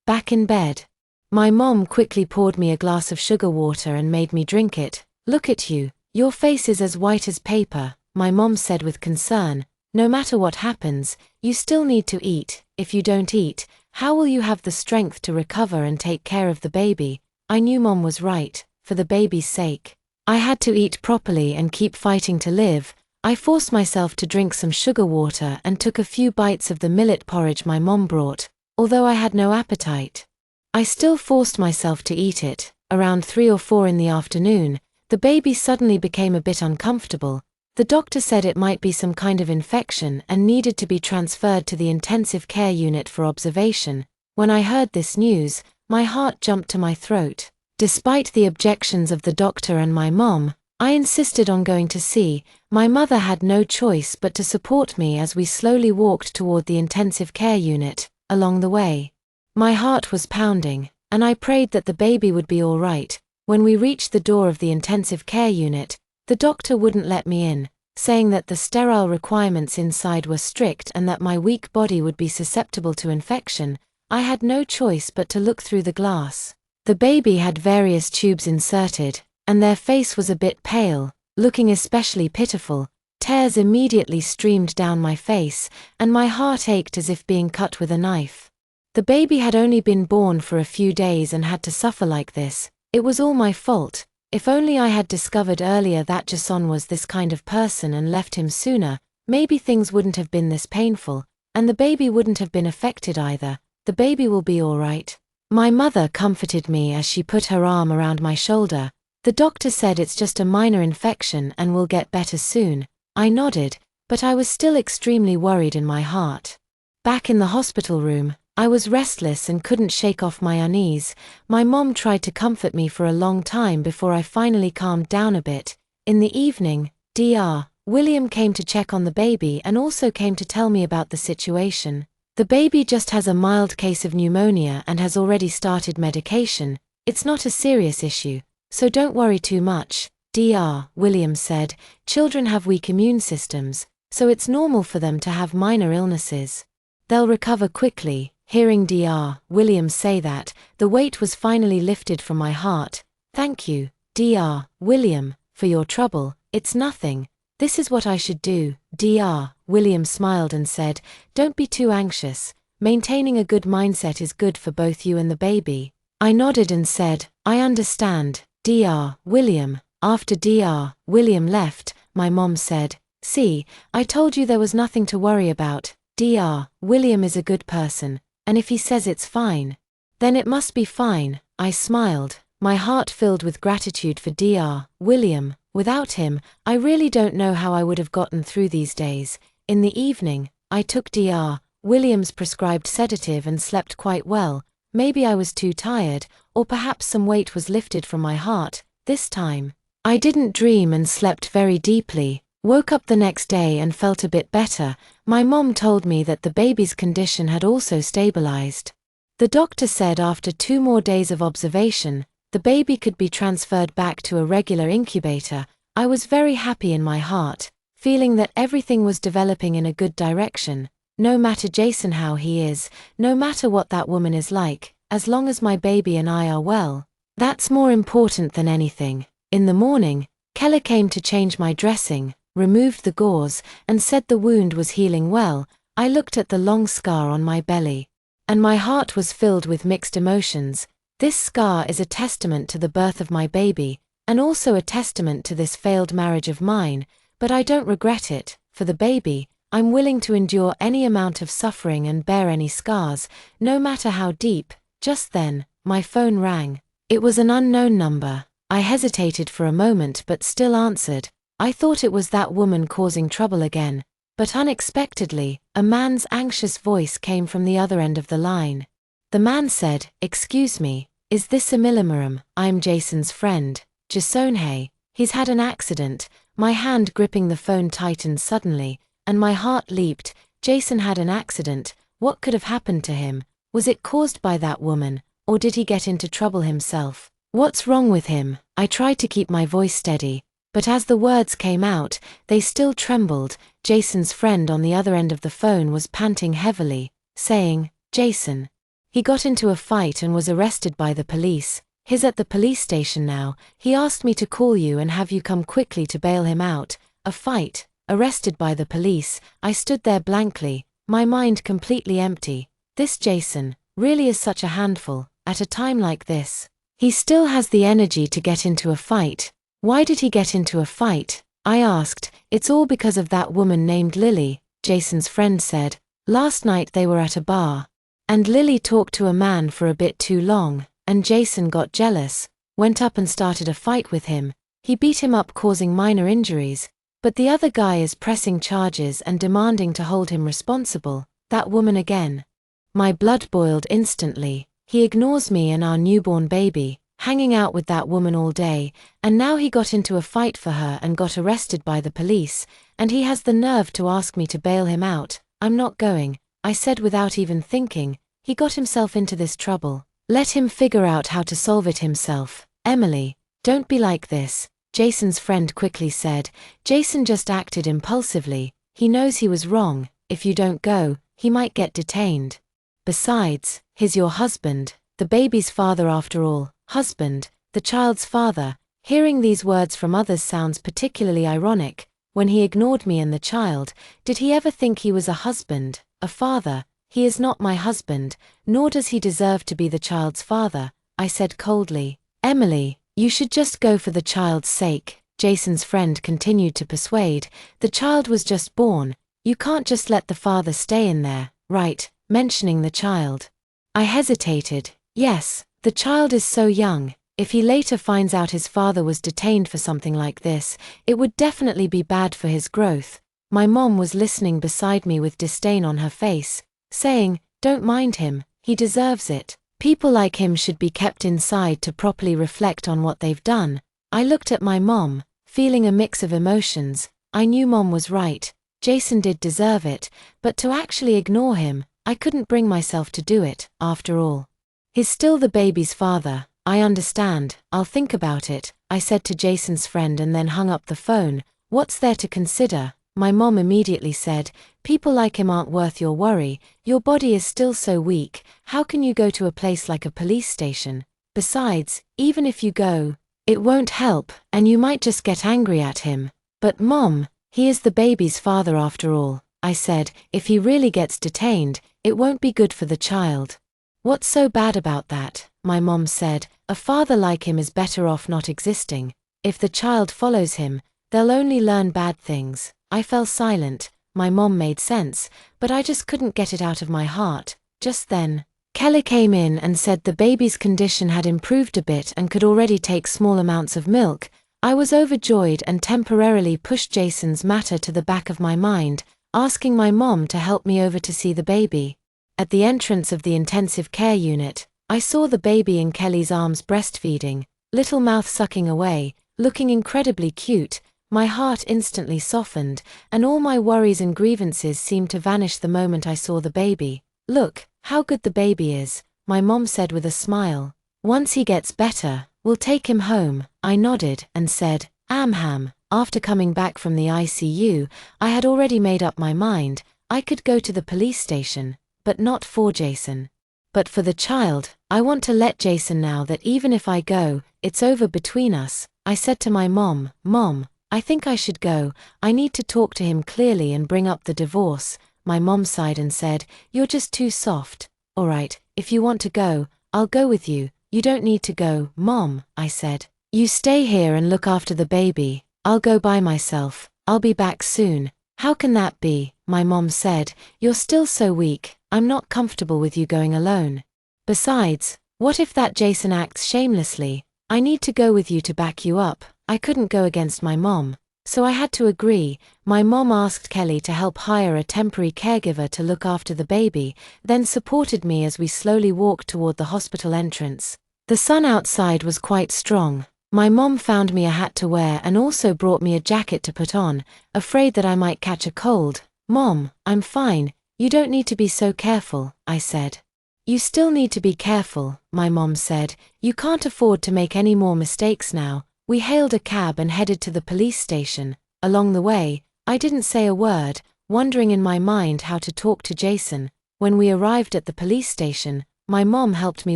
Back in bed. My mom quickly poured me a glass of sugar water and made me drink it. Look at you, your face is as white as paper, my mom said with concern. No matter what happens, you still need to eat. If you don't eat, how will you have the strength to recover and take care of the baby? I knew mom was right, for the baby's sake. I had to eat properly and keep fighting to live. I forced myself to drink some sugar water and took a few bites of the millet porridge my mom brought, although I had no appetite. I still forced myself to eat it. Around 3 or 4 in the afternoon, the baby suddenly became a bit uncomfortable. The doctor said it might be some kind of infection and needed to be transferred to the intensive care unit for observation. When I heard this news, my heart jumped to my throat. Despite the objections of the doctor and my mom, I insisted on going to see. My mother had no choice but to support me as we slowly walked toward the intensive care unit. Along the way, my heart was pounding, and I prayed that the baby would be all right. When we reached the door of the intensive care unit, the doctor wouldn't let me in, saying that the sterile requirements inside were strict and that my weak body would be susceptible to infection. I had no choice but to look through the glass. The baby had various tubes inserted, and their face was a bit pale, looking especially pitiful. Tears immediately streamed down my face, and my heart ached as if being cut with a knife. The baby had only been born for a few days and had to suffer like this. It was all my fault. If only I had discovered earlier that Jason was this kind of person and left him sooner, maybe things wouldn't have been this painful, and the baby wouldn't have been affected either. The baby will be all right. My mother comforted me as she put her arm around my shoulder. The doctor said it's just a minor infection and will get better soon. I nodded, but I was still extremely worried in my heart. Back in the hospital room, I was restless and couldn't shake off my unease. My mom tried to comfort me for a long time before I finally calmed down a bit. In the evening, Dr. William came to check on the baby and also came to tell me about the situation. The baby just has a mild case of pneumonia and has already started medication. It's not a serious issue, so don't worry too much. Dr. William said, children have weak immune systems, so it's normal for them to have minor illnesses. They'll recover quickly. Hearing Dr. William say that, the weight was finally lifted from my heart. Thank you, Dr. William, for your trouble. It's nothing. This is what I should do. Dr. William smiled and said, don't be too anxious. Maintaining a good mindset is good for both you and the baby. I nodded and said, I understand, Dr. William. After Dr. William left, my mom said, see, I told you there was nothing to worry about. Dr. William is a good person, and if he says it's fine, then it must be fine. I smiled, my heart filled with gratitude for Dr. William. Without him, I really don't know how I would have gotten through these days. In the evening, I took Dr. William's prescribed sedative and slept quite well. Maybe I was too tired, or perhaps some weight was lifted from my heart. This time, I didn't dream and slept very deeply. Woke up the next day and felt a bit better. My mom told me that the baby's condition had also stabilized. The doctor said after 2 more days of observation, the baby could be transferred back to a regular incubator. I was very happy in my heart, feeling that everything was developing in a good direction. No matter Jason how he is, no matter what that woman is like, as long as my baby and I are well, that's more important than anything. In the morning, Keller came to change my dressing, removed the gauze, and said the wound was healing well. I looked at the long scar on my belly, and my heart was filled with mixed emotions. This scar is a testament to the birth of my baby, and also a testament to this failed marriage of mine, but I don't regret it. For the baby, I'm willing to endure any amount of suffering and bear any scars, no matter how deep. Just then, my phone rang. It was an unknown number. I hesitated for a moment but still answered. I thought it was that woman causing trouble again, but unexpectedly, a man's anxious voice came from the other end of the line. The man said, excuse me, is this Amilamaram? I'm Jason's friend, Jasonhei. He's had an accident. My hand gripping the phone tightened suddenly, and my heart leaped. Jason had an accident. What could have happened to him? Was it caused by that woman, or did he get into trouble himself? What's wrong with him? I tried to keep my voice steady, but as the words came out, they still trembled. Jason's friend on the other end of the phone was panting heavily, saying, Jason. He got into a fight and was arrested by the police. He's at the police station now. He asked me to call you and have you come quickly to bail him out. A fight? Arrested by the police? I stood there blankly, my mind completely empty. This Jason really is such a handful, at a time like this. He still has the energy to get into a fight. Why did he get into a fight? I asked. It's all because of that woman named Lily, Jason's friend said. Last night they were at a bar. And Lily talked to a man for a bit too long, and Jason got jealous, went up and started a fight with him. He beat him up, causing minor injuries, but the other guy is pressing charges and demanding to hold him responsible. That woman again. My blood boiled instantly. He ignores me and our newborn baby, hanging out with that woman all day, and now he got into a fight for her and got arrested by the police, and he has the nerve to ask me to bail him out. I'm not going, I said without even thinking. He got himself into this trouble. Let him figure out how to solve it himself. Emily, don't be like this, Jason's friend quickly said. Jason just acted impulsively. He knows he was wrong. If you don't go, he might get detained. Besides, he's your husband, the baby's father after all. Husband, the child's father. Hearing these words from others sounds particularly ironic. When he ignored me and the child, did he ever think he was a husband, a father? He is not my husband, nor does he deserve to be the child's father, I said coldly. Emily, you should just go for the child's sake, Jason's friend continued to persuade. The child was just born. You can't just let the father stay in there, right? Mentioning the child. I hesitated. Yes, the child is so young. If he later finds out his father was detained for something like this, it would definitely be bad for his growth. My mom was listening beside me with disdain on her face, saying, don't mind him, he deserves it. People like him should be kept inside to properly reflect on what they've done. I looked at my mom, feeling a mix of emotions. I knew mom was right. Jason did deserve it, but to actually ignore him, I couldn't bring myself to do it, after all. He's still the baby's father. I understand, I'll think about it, I said to Jason's friend and then hung up the phone. What's there to consider? My mom immediately said, people like him aren't worth your worry. Your body is still so weak. How can you go to a place like a police station? Besides, even if you go, it won't help, and you might just get angry at him. But mom, he is the baby's father after all, I said. If he really gets detained, it won't be good for the child. What's so bad about that? My mom said. A father like him is better off not existing. If the child follows him, they'll only learn bad things. I fell silent. My mom made sense, but I just couldn't get it out of my heart. Just then, Kelly came in and said the baby's condition had improved a bit and could already take small amounts of milk. I was overjoyed and temporarily pushed Jason's matter to the back of my mind, asking my mom to help me over to see the baby. At the entrance of the intensive care unit, I saw the baby in Kelly's arms breastfeeding, little mouth sucking away, looking incredibly cute. My heart instantly softened, and all my worries and grievances seemed to vanish the moment I saw the baby. Look, how good the baby is, my mom said with a smile. Once he gets better, we'll take him home. I nodded and said, Amham. After coming back from the ICU, I had already made up my mind. I could go to the police station, but not for Jason. But for the child, I want to let Jason know that even if I go, it's over between us. I said to my mom, Mom, I think I should go. I need to talk to him clearly and bring up the divorce. My mom sighed and said, you're just too soft. All right, if you want to go, I'll go with you. You don't need to go, Mom, I said. You stay here and look after the baby. I'll go by myself. I'll be back soon. How can that be? My mom said, you're still so weak. I'm not comfortable with you going alone. Besides, what if that Jason acts shamelessly? I need to go with you to back you up. I couldn't go against my mom, so I had to agree. My mom asked Kelly to help hire a temporary caregiver to look after the baby, then supported me as we slowly walked toward the hospital entrance. The sun outside was quite strong. My mom found me a hat to wear and also brought me a jacket to put on, afraid that I might catch a cold. Mom, I'm fine. You don't need to be so careful, I said. You still need to be careful, my mom said. You can't afford to make any more mistakes now. We hailed a cab and headed to the police station. Along the way, I didn't say a word, wondering in my mind how to talk to Jason. When we arrived at the police station, my mom helped me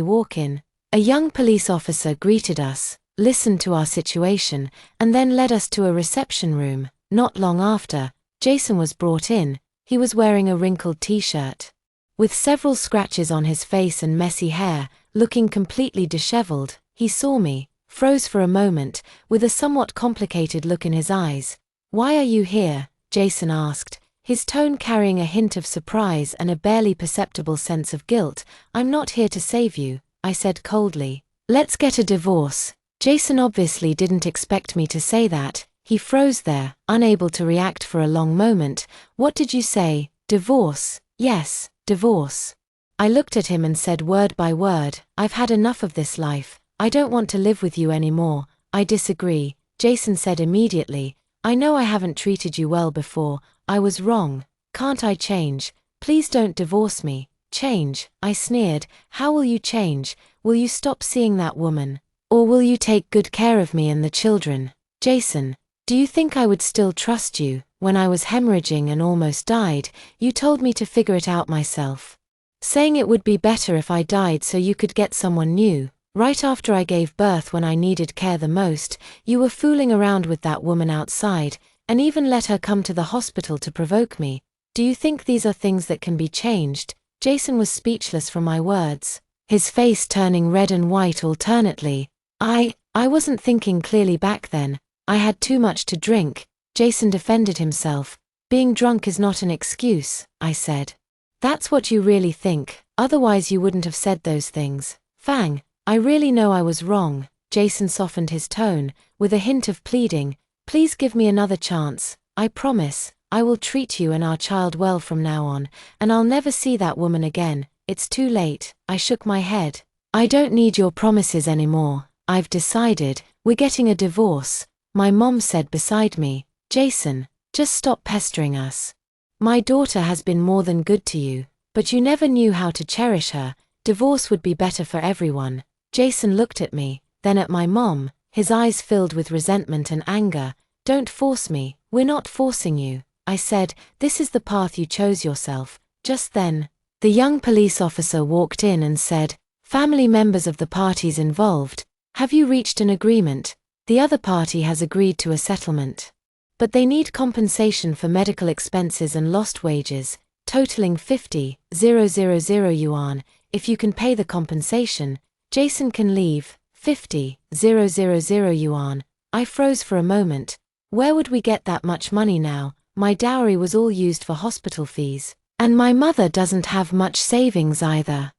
walk in. A young police officer greeted us, listened to our situation, and then led us to a reception room. Not long after, Jason was brought in. He was wearing a wrinkled t-shirt, with several scratches on his face and messy hair, looking completely disheveled. He saw me, froze for a moment, with a somewhat complicated look in his eyes. "Why are you here?" Jason asked, his tone carrying a hint of surprise and a barely perceptible sense of guilt. "I'm not here to save you," I said coldly. "Let's get a divorce." Jason obviously didn't expect me to say that. He froze there, unable to react for a long moment. "What did you say? Divorce?" "Yes, divorce." I looked at him and said word by word, "I've had enough of this life. I don't want to live with you anymore." "I disagree," Jason said immediately. "I know I haven't treated you well before. I was wrong. Can't I change? Please don't divorce me." "Change?" I sneered. "How will you change? Will you stop seeing that woman? Or will you take good care of me and the children?" "Jason, do you think I would still trust you? When I was hemorrhaging and almost died, you told me to figure it out myself, saying it would be better if I died so you could get someone new. Right after I gave birth when I needed care the most, you were fooling around with that woman outside, and even let her come to the hospital to provoke me. Do you think these are things that can be changed?" Jason was speechless from my words, his face turning red and white alternately. I wasn't thinking clearly back then. I had too much to drink. Jason defended himself. "Being drunk is not an excuse," I said. "That's what you really think, otherwise you wouldn't have said those things." "Fang, I really know I was wrong." Jason softened his tone, with a hint of pleading. "Please give me another chance. I promise, I will treat you and our child well from now on, and I'll never see that woman again." "It's too late." I shook my head. "I don't need your promises anymore. I've decided, we're getting a divorce," my mom said beside me. "Jason, just stop pestering us. My daughter has been more than good to you, but you never knew how to cherish her. Divorce would be better for everyone." Jason looked at me, then at my mom, his eyes filled with resentment and anger. "Don't force me." "We're not forcing you," I said. "This is the path you chose yourself." Just then, the young police officer walked in and said, "Family members of the parties involved, have you reached an agreement? The other party has agreed to a settlement, but they need compensation for medical expenses and lost wages, totaling 50,000 yuan. If you can pay the compensation, Jason can leave." 50,000 yuan. I froze for a moment. Where would we get that much money now? My dowry was all used for hospital fees, and my mother doesn't have much savings either.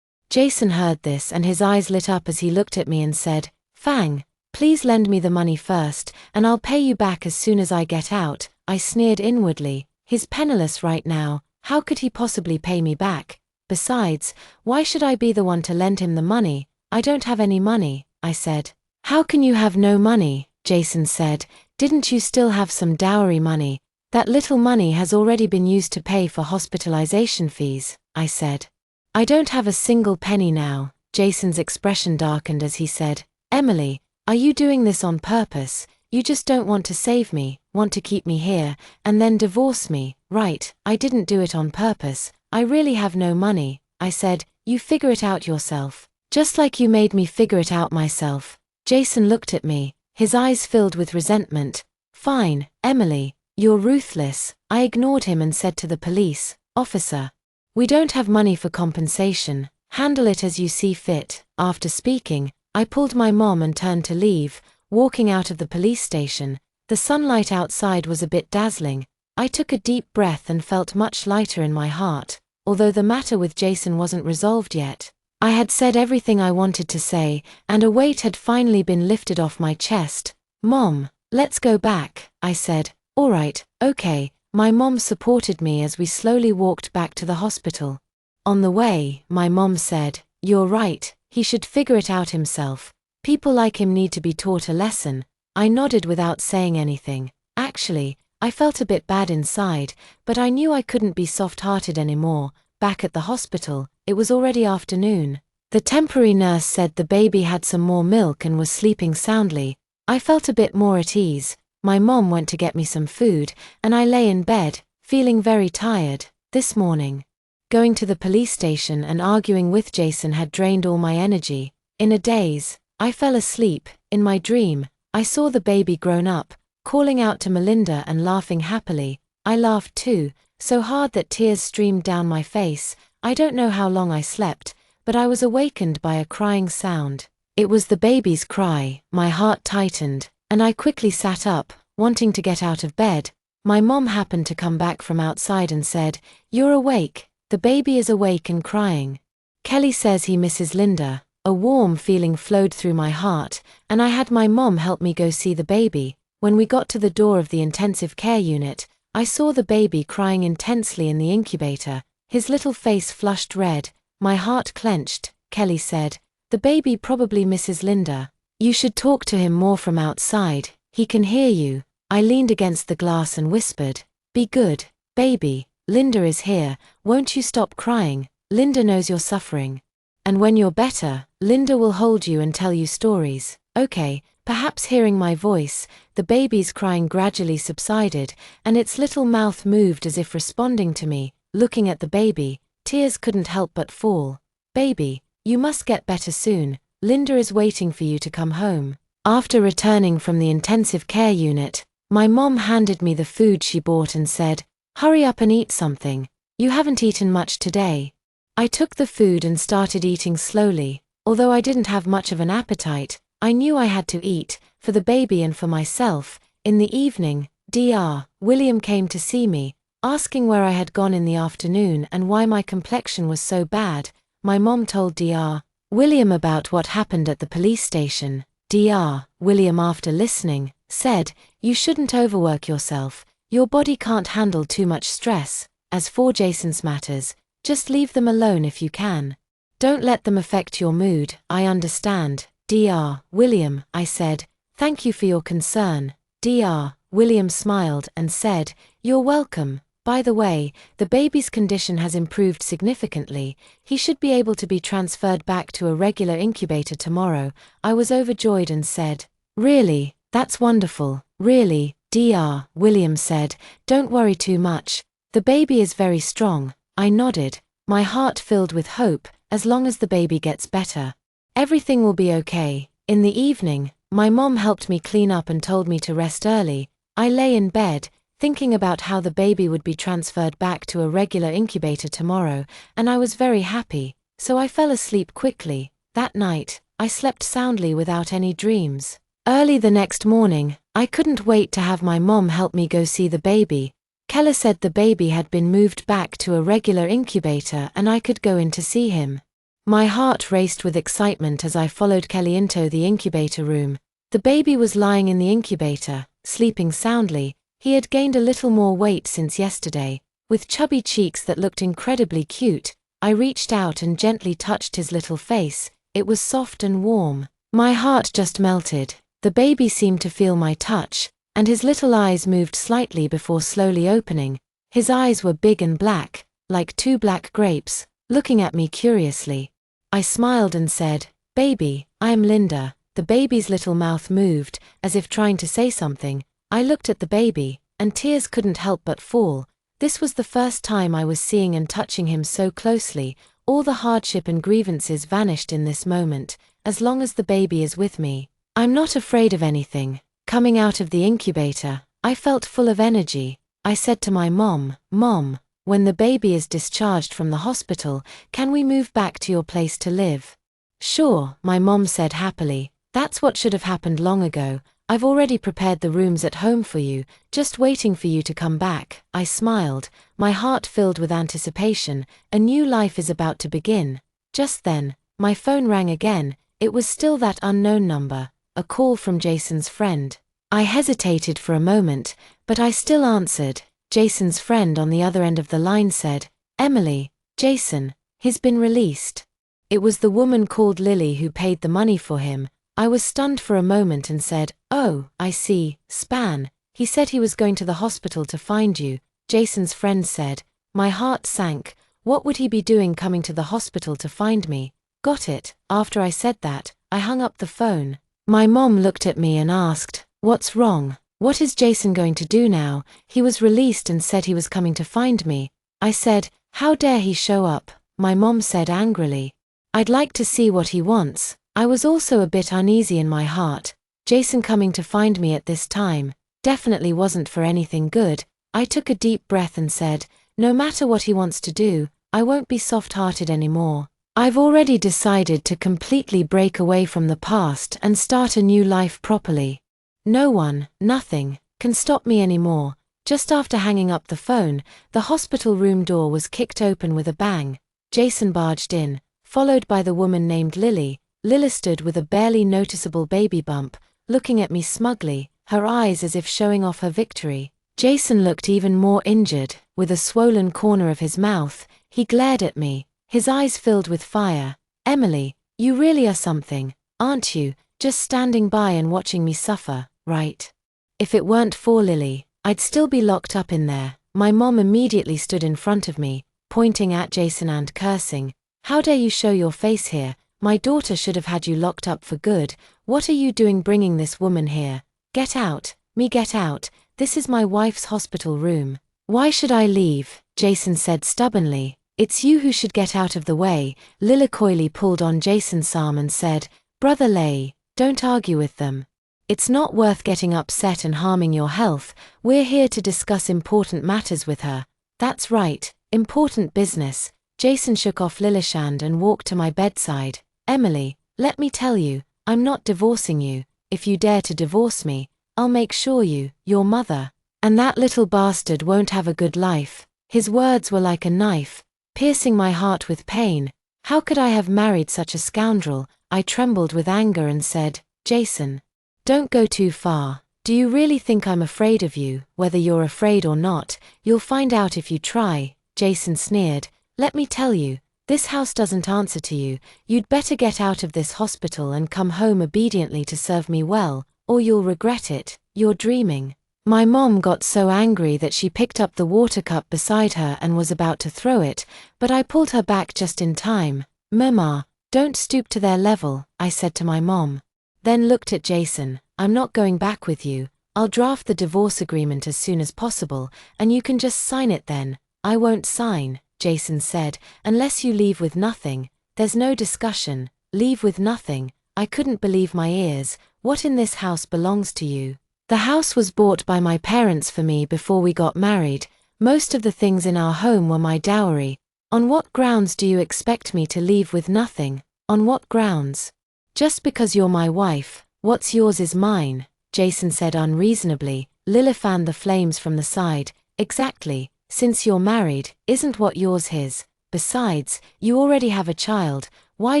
Jason heard this and his eyes lit up as he looked at me and said, "Fang, please lend me the money first, and I'll pay you back as soon as I get out." I sneered inwardly. He's penniless right now. How could he possibly pay me back? Besides, why should I be the one to lend him the money? "I don't have any money," I said. "How can you have no money?" Jason said. "Didn't you still have some dowry money?" "That little money has already been used to pay for hospitalization fees," I said. "I don't have a single penny now." Jason's expression darkened as he said, "Emily, are you doing this on purpose? You just don't want to save me, want to keep me here, and then divorce me, right?" "I didn't do it on purpose. I really have no money," I said. "You figure it out yourself. Just like you made me figure it out myself." Jason looked at me, his eyes filled with resentment. "Fine, Emily, you're ruthless." I ignored him and said to the police officer, "We don't have money for compensation. Handle it as you see fit." After speaking, I pulled my mom and turned to leave. Walking out of the police station, the sunlight outside was a bit dazzling. I took a deep breath and felt much lighter in my heart. Although the matter with Jason wasn't resolved yet, I had said everything I wanted to say, and a weight had finally been lifted off my chest. "Mom, let's go back," I said. "All right, okay." My mom supported me as we slowly walked back to the hospital. On the way, my mom said, "You're right, he should figure it out himself. People like him need to be taught a lesson." I nodded without saying anything. Actually, I felt a bit bad inside, but I knew I couldn't be soft-hearted anymore. back at the hospital, it was already afternoon. The temporary nurse said the baby had some more milk and was sleeping soundly. I felt a bit more at ease. My mom went to get me some food, and I lay in bed, feeling very tired. This morning, going to the police station and arguing with Jason had drained all my energy. In a daze, I fell asleep. In my dream, I saw the baby grown up, calling out to Melinda and laughing happily. I laughed too, so hard that tears streamed down my face. I don't know how long I slept, but I was awakened by a crying sound. It was the baby's cry. My heart tightened, and I quickly sat up, wanting to get out of bed. My mom happened to come back from outside and said, "You're awake. The baby is awake and crying. Kelly says he misses Linda." A warm feeling flowed through my heart, and I had my mom help me go see the baby. When we got to the door of the intensive care unit, I saw the baby crying intensely in the incubator. His little face flushed red. My heart clenched. Kelly said, "The baby probably misses Linda. You should talk to him more from outside. He can hear you." I leaned against the glass and whispered, "Be good, baby. Linda is here. Won't you stop crying? Linda knows you're suffering. And when you're better, Linda will hold you and tell you stories." Okay. Perhaps hearing my voice, the baby's crying gradually subsided, and its little mouth moved as if responding to me. Looking at the baby, tears couldn't help but fall. "Baby, you must get better soon. Linda is waiting for you to come home." After returning from the intensive care unit, my mom handed me the food she bought and said, "Hurry up and eat something. You haven't eaten much today." I took the food and started eating slowly. Although I didn't have much of an appetite, I knew I had to eat, for the baby and for myself. In the evening, Dr. William came to see me, asking where I had gone in the afternoon and why my complexion was so bad. My mom told Dr. William about what happened at the police station. Dr. William, after listening, said, "You shouldn't overwork yourself. Your body can't handle too much stress. As for Jason's matters, just leave them alone if you can. Don't let them affect your mood." "I understand, Dr. William," I said. "Thank you for your concern." Dr. William smiled and said, "You're welcome. By the way, the baby's condition has improved significantly. He should be able to be transferred back to a regular incubator tomorrow." I was overjoyed and said, "Really? That's wonderful." "Really," Dr. William said. "Don't worry too much. The baby is very strong." I nodded, my heart filled with hope. As long as the baby gets better, everything will be okay. In the evening, my mom helped me clean up and told me to rest early. I lay in bed, thinking about how the baby would be transferred back to a regular incubator tomorrow, and I was very happy, so I fell asleep quickly. That night, I slept soundly without any dreams. Early the next morning, I couldn't wait to have my mom help me go see the baby. Keller said the baby had been moved back to a regular incubator and I could go in to see him. My heart raced with excitement as I followed Kelly into the incubator room. The baby was lying in the incubator, sleeping soundly. He had gained a little more weight since yesterday. With chubby cheeks that looked incredibly cute, I reached out and gently touched his little face. It was soft and warm. My heart just melted. The baby seemed to feel my touch, and his little eyes moved slightly before slowly opening. His eyes were big and black, like two black grapes, looking at me curiously. I smiled and said, "Baby, I am Linda." The baby's little mouth moved, as if trying to say something. I looked at the baby, and tears couldn't help but fall. This was the first time I was seeing and touching him so closely. All the hardship and grievances vanished in this moment. As long as the baby is with me, I'm not afraid of anything. Coming out of the incubator, I felt full of energy. I said to my mom, "Mom, when the baby is discharged from the hospital, can we move back to your place to live?" "Sure," my mom said happily. "That's what should have happened long ago. I've already prepared the rooms at home for you, just waiting for you to come back." I smiled, my heart filled with anticipation. A new life is about to begin. Just then, my phone rang again. It was still that unknown number, a call from Jason's friend. I hesitated for a moment, but I still answered. Jason's friend on the other end of the line said, "Emily, Jason, he's been released." It was the woman called Lily who paid the money for him. I was stunned for a moment and said, "Oh, I see, Span. He said he was going to the hospital to find you," Jason's friend said. My heart sank. What would he be doing coming to the hospital to find me? Got it. After I said that, I hung up the phone. My mom looked at me and asked, "What's wrong? What is Jason going to do now? He was released and said he was coming to find me." I said, "How dare he show up?" My mom said angrily, "I'd like to see what he wants." I was also a bit uneasy in my heart. Jason coming to find me at this time definitely wasn't for anything good. I took a deep breath and said, "No matter what he wants to do, I won't be soft-hearted anymore. I've already decided to completely break away from the past and start a new life properly. No one, nothing, can stop me anymore." Just after hanging up the phone, the hospital room door was kicked open with a bang. Jason barged in, followed by the woman named Lily. Lila stood with a barely noticeable baby bump, looking at me smugly, her eyes as if showing off her victory. Jason looked even more injured, with a swollen corner of his mouth. He glared at me, his eyes filled with fire. "Emily, you really are something, aren't you? Just standing by and watching me suffer, right? If it weren't for Lily, I'd still be locked up in there." My mom immediately stood in front of me, pointing at Jason and cursing. "How dare you show your face here? My daughter should have had you locked up for good. What are you doing bringing this woman here? Get out, get out. This is my wife's hospital room." "Why should I leave?" Jason said stubbornly. "It's you who should get out of the way." Lila coyly pulled on Jason's arm and said, "Brother Lay, don't argue with them. It's not worth getting upset and harming your health. We're here to discuss important matters with her." "That's right, important business." Jason shook off Lila's hand and walked to my bedside. "Emily, let me tell you, I'm not divorcing you. If you dare to divorce me, I'll make sure your mother, and that little bastard won't have a good life." His words were like a knife, piercing my heart with pain. How could I have married such a scoundrel? I trembled with anger and said, "Jason, don't go too far. Do you really think I'm afraid of you? Whether you're afraid or not, you'll find out if you try." Jason sneered. "Let me tell you, this house doesn't answer to you. You'd better get out of this hospital and come home obediently to serve me well, or you'll regret it. You're dreaming." My mom got so angry that she picked up the water cup beside her and was about to throw it, but I pulled her back just in time. "Mama, don't stoop to their level," I said to my mom. Then looked at Jason. "I'm not going back with you. I'll draft the divorce agreement as soon as possible, and you can just sign it then." "I won't sign," Jason said, "unless you leave with nothing." "There's no discussion. Leave with nothing." I couldn't believe my ears. "What in this house belongs to you?" "The house was bought by my parents for me before we got married. Most of the things in our home were my dowry." "On what grounds do you expect me to leave with nothing? On what grounds?" "Just because you're my wife. What's yours is mine," Jason said unreasonably. Lila fanned the flames from the side. "Exactly. Since you're married, isn't what yours his? Besides, you already have a child. Why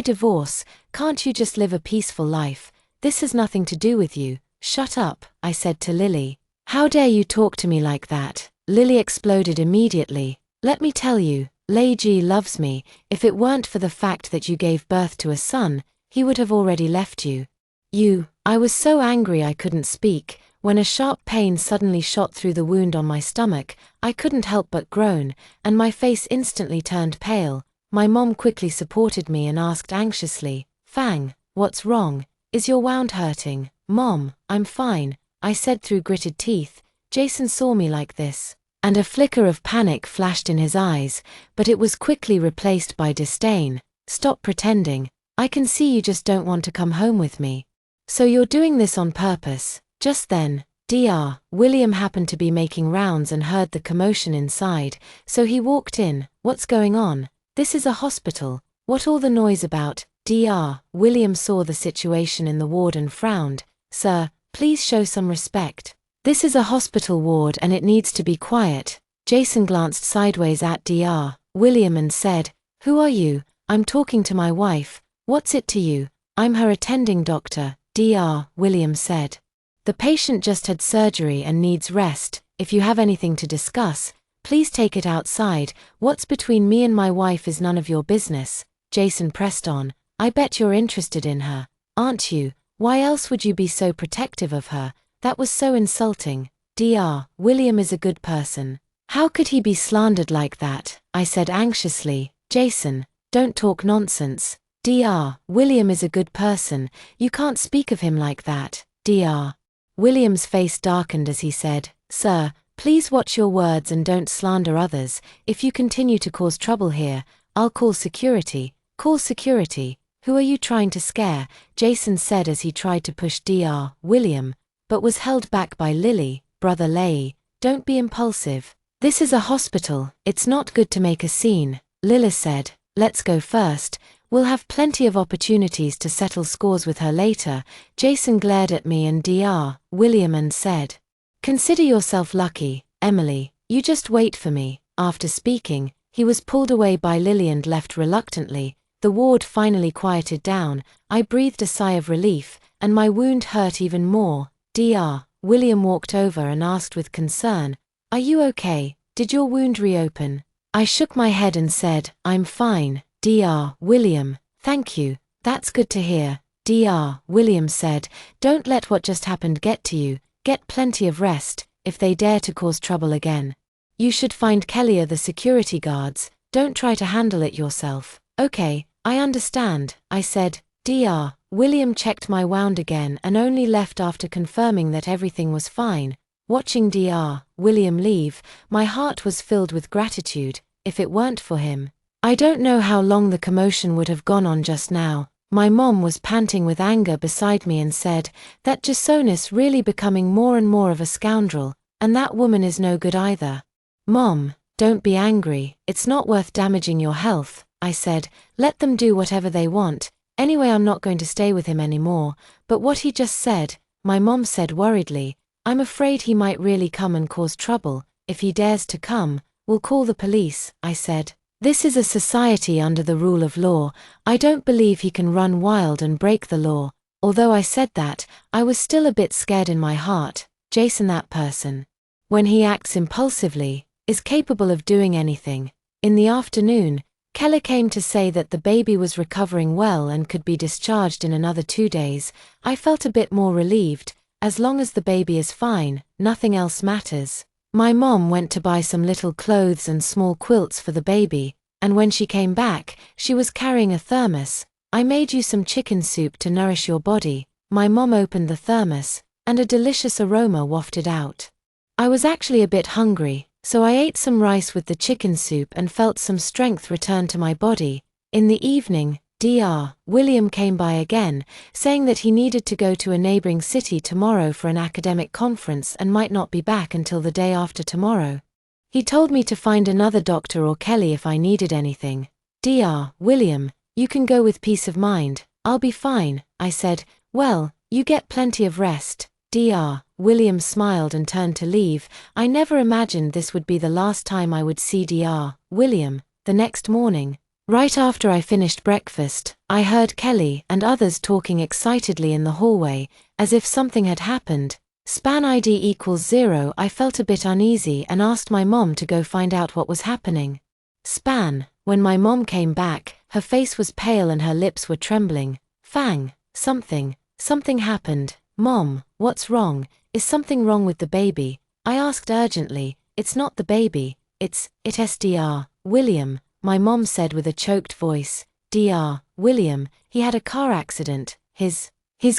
divorce? Can't you just live a peaceful life? This has nothing to do with you." "Shut up," I said to Lily. "How dare you talk to me like that?" Lily exploded immediately. "Let me tell you, Leiji loves me. If it weren't for the fact that you gave birth to a son, he would have already left you." I was so angry I couldn't speak. When a sharp pain suddenly shot through the wound on my stomach, I couldn't help but groan, and my face instantly turned pale. My mom quickly supported me and asked anxiously, "Fang, what's wrong? Is your wound hurting?" "Mom, I'm fine," I said through gritted teeth. Jason saw me like this, and a flicker of panic flashed in his eyes, but it was quickly replaced by disdain. "Stop pretending. I can see you just don't want to come home with me. So you're doing this on purpose." Just then, Dr. William happened to be making rounds and heard the commotion inside, so he walked in. "What's going on? This is a hospital. What all the noise about?" Dr. William saw the situation in the ward and frowned. "Sir, please show some respect. This is a hospital ward and it needs to be quiet." Jason glanced sideways at Dr. William and said, "Who are you?" "I'm talking to my wife." "What's it to you?" "I'm her attending doctor," Dr. William said. "The patient just had surgery and needs rest. If you have anything to discuss, please take it outside. What's between me and my wife is none of your business." Jason pressed on. "I bet you're interested in her, aren't you? Why else would you be so protective of her?" That was so insulting. Dr. William is a good person. How could he be slandered like that? I said anxiously. Jason, don't talk nonsense. Dr. William is a good person. You can't speak of him like that. Dr. William's face darkened as he said, Sir, please watch your words and don't slander others. If you continue to cause trouble here, I'll call security. Call security. Who are you trying to scare? Jason said as he tried to push Dr. William, but was held back by Lily. Brother Leigh, don't be impulsive. This is a hospital. It's not good to make a scene. Lila said, let's go first. We'll have plenty of opportunities to settle scores with her later. Jason glared at me and Dr. William and said, consider yourself lucky, Emily. You just wait for me. After speaking, he was pulled away by Lily and left reluctantly. The ward finally quieted down. I breathed a sigh of relief, and my wound hurt even more. Dr. William walked over and asked with concern, are you okay? Did your wound reopen? I shook my head and said, I'm fine. Dr. William, thank you. That's good to hear. Dr. William said, don't let what just happened get to you. Get plenty of rest. If they dare to cause trouble again, you should find Kelly or the security guards. Don't try to handle it yourself. Okay, I understand, I said. Dr. William checked my wound again and only left after confirming that everything was fine. Watching Dr. William leave, my heart was filled with gratitude. If it weren't for him, I don't know how long the commotion would have gone on just now. My mom was panting with anger beside me and said, that Jason's really becoming more and more of a scoundrel, and that woman is no good either. Mom, don't be angry, it's not worth damaging your health, I said. Let them do whatever they want. Anyway, I'm not going to stay with him anymore. But what he just said, my mom said worriedly, I'm afraid he might really come and cause trouble. If he dares to come, we'll call the police, I said. This is a society under the rule of law. I don't believe he can run wild and break the law. Although I said that, I was still a bit scared in my heart. Jason, that person, when he acts impulsively, is capable of doing anything. In the afternoon, Keller came to say that the baby was recovering well and could be discharged in another 2 days. I felt a bit more relieved. As long as the baby is fine, nothing else matters. My mom went to buy some little clothes and small quilts for the baby, and when she came back, she was carrying a thermos. I made you some chicken soup to nourish your body. My mom opened the thermos, and a delicious aroma wafted out. I was actually a bit hungry, so I ate some rice with the chicken soup and felt some strength return to my body. In the evening, Dr. William came by again, saying that he needed to go to a neighboring city tomorrow for an academic conference and might not be back until the day after tomorrow. He told me to find another doctor or Kelly if I needed anything. Dr. William, you can go with peace of mind. I'll be fine, I said. Well, you get plenty of rest. Dr. William smiled and turned to leave. I never imagined this would be the last time I would see Dr. William. The next morning, right after I finished breakfast, I heard Kelly and others talking excitedly in the hallway, as if something had happened. Span ID equals 0. I felt a bit uneasy and asked my mom to go find out what was happening. Span, when my mom came back, her face was pale and her lips were trembling. Fang, something happened. Mom, what's wrong? Is something wrong with the baby? I asked urgently. It's not the baby, it's Dr. William, my mom said with a choked voice. Dr. William, he had a car accident. He's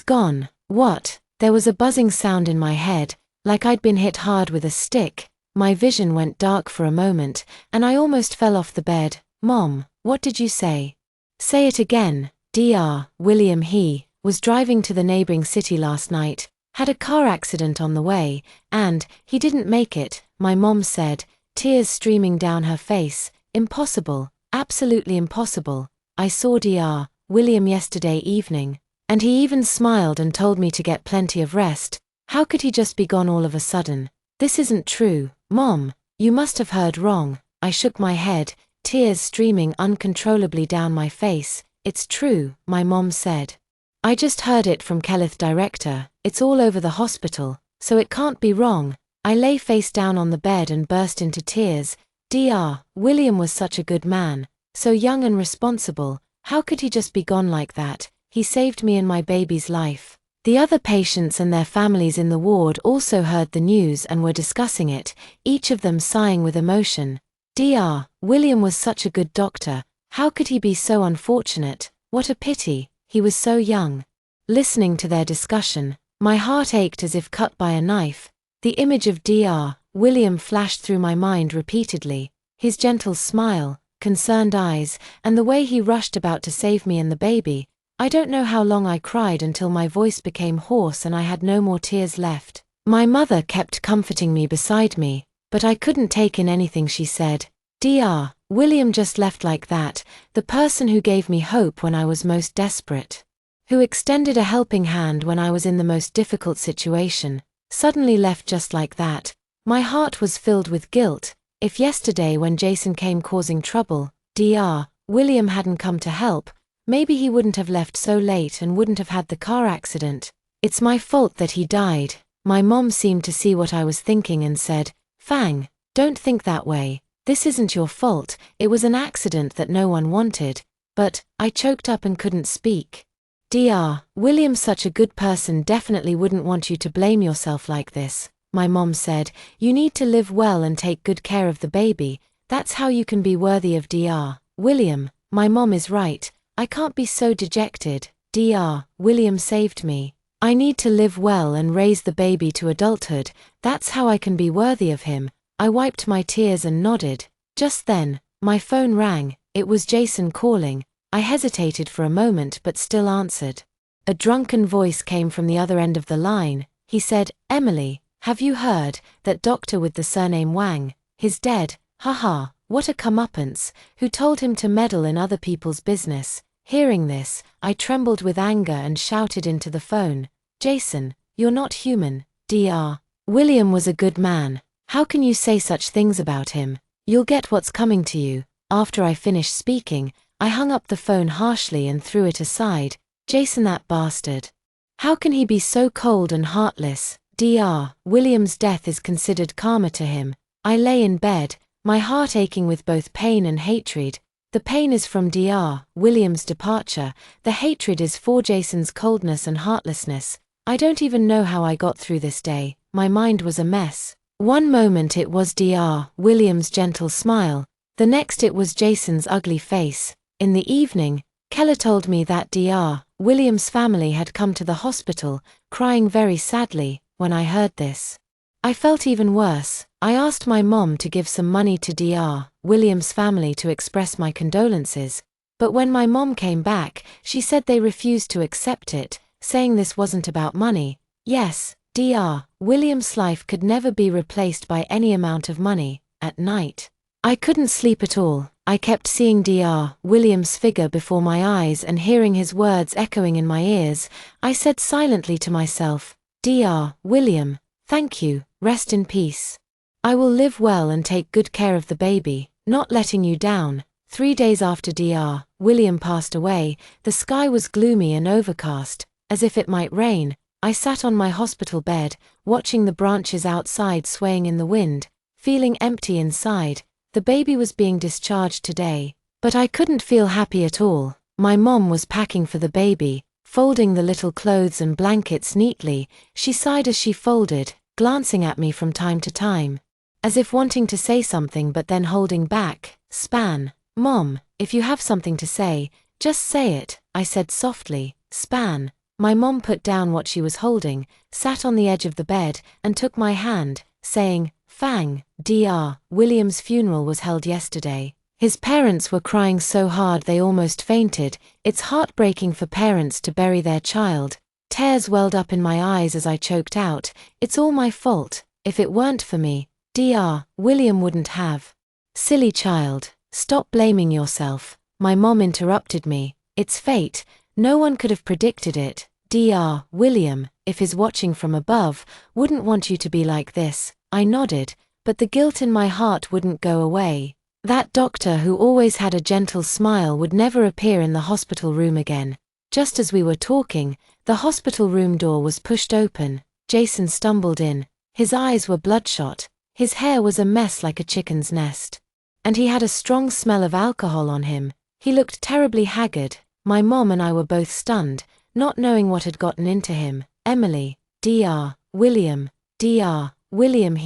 gone. What? There was a buzzing sound in my head, like I'd been hit hard with a stick. My vision went dark for a moment, and I almost fell off the bed. Mom, what did you say? Say it again. Dr. William, he was driving to the neighboring city last night, had a car accident on the way, and he didn't make it, my mom said, tears streaming down her face. Impossible, absolutely impossible. I saw Dr. William yesterday evening, and he even smiled and told me to get plenty of rest. How could he just be gone all of a sudden? This isn't true. Mom, you must have heard wrong. I shook my head, tears streaming uncontrollably down my face. It's true, my mom said. I just heard it from Kelleth director. It's all over the hospital, so it can't be wrong. I lay face down on the bed and burst into tears. Dr. William was such a good man, so young and responsible. How could he just be gone like that? He saved me and my baby's life. The other patients and their families in the ward also heard the news and were discussing it, each of them sighing with emotion. Dr. William was such a good doctor. How could he be so unfortunate? What a pity, he was so young. Listening to their discussion, my heart ached as if cut by a knife. The image of Dr. William flashed through my mind repeatedly, his gentle smile, concerned eyes, and the way he rushed about to save me and the baby. I don't know how long I cried until my voice became hoarse and I had no more tears left. My mother kept comforting me beside me, but I couldn't take in anything she said. Dr. William just left like that, the person who gave me hope when I was most desperate, who extended a helping hand when I was in the most difficult situation, suddenly left just like that. My heart was filled with guilt. If yesterday when Jason came causing trouble, Dr. William hadn't come to help, maybe he wouldn't have left so late and wouldn't have had the car accident. It's my fault that he died. My mom seemed to see what I was thinking and said, "Fang, don't think that way. This isn't your fault, it was an accident that no one wanted." But I choked up and couldn't speak. Dr. William's such a good person, definitely wouldn't want you to blame yourself like this. My mom said, "You need to live well and take good care of the baby. That's how you can be worthy of Dr. William." My mom is right. I can't be so dejected. Dr. William saved me. I need to live well and raise the baby to adulthood. That's how I can be worthy of him. I wiped my tears and nodded. Just then, my phone rang. It was Jason calling. I hesitated for a moment but still answered. A drunken voice came from the other end of the line. He said, "Emily, have you heard that doctor with the surname Wang? He's dead. Haha, what a comeuppance. Who told him to meddle in other people's business?" Hearing this, I trembled with anger and shouted into the phone, "Jason, you're not human. Dr. William was a good man. How can you say such things about him? You'll get what's coming to you." After I finished speaking, I hung up the phone harshly and threw it aside. Jason, that bastard. How can he be so cold and heartless? Dr. William's death is considered karma to him. I lay in bed, my heart aching with both pain and hatred. The pain is from Dr. William's departure, the hatred is for Jason's coldness and heartlessness. I don't even know how I got through this day. My mind was a mess. One moment it was Dr. William's gentle smile, the next it was Jason's ugly face. In the evening, Keller told me that Dr. William's family had come to the hospital, crying very sadly. When I heard this, I felt even worse. I asked my mom to give some money to Dr. William's family to express my condolences, but when my mom came back, she said they refused to accept it, saying this wasn't about money. Yes, Dr. William's life could never be replaced by any amount of money. At night, I couldn't sleep at all. I kept seeing Dr. William's figure before my eyes and hearing his words echoing in my ears. I said silently to myself, "Dr. William, thank you, rest in peace. I will live well and take good care of the baby, not letting you down." 3 days after Dr. William passed away, the sky was gloomy and overcast, as if it might rain. I sat on my hospital bed, watching the branches outside swaying in the wind, feeling empty inside. The baby was being discharged today, but I couldn't feel happy at all. My mom was packing for the baby, folding the little clothes and blankets neatly. She sighed as she folded, glancing at me from time to time, as if wanting to say something but then holding back. "Span, Mom, if you have something to say, just say it," I said softly. "Span." My mom put down what she was holding, sat on the edge of the bed, and took my hand, saying, "Fang, Dr. William's funeral was held yesterday. His parents were crying so hard they almost fainted. It's heartbreaking for parents to bury their child." Tears welled up in my eyes as I choked out, "It's all my fault. If it weren't for me, Dr. William wouldn't have." "Silly child, stop blaming yourself." My mom interrupted me. "It's fate. No one could have predicted it. Dr. William, if he's watching from above, wouldn't want you to be like this." I nodded, but the guilt in my heart wouldn't go away. That doctor who always had a gentle smile would never appear in the hospital room again. Just as we were talking, the hospital room door was pushed open. Jason stumbled in. His eyes were bloodshot. His hair was a mess like a chicken's nest. And he had a strong smell of alcohol on him. He looked terribly haggard. My mom and I were both stunned, not knowing what had gotten into him. Emily, Dr. William, Dr. William.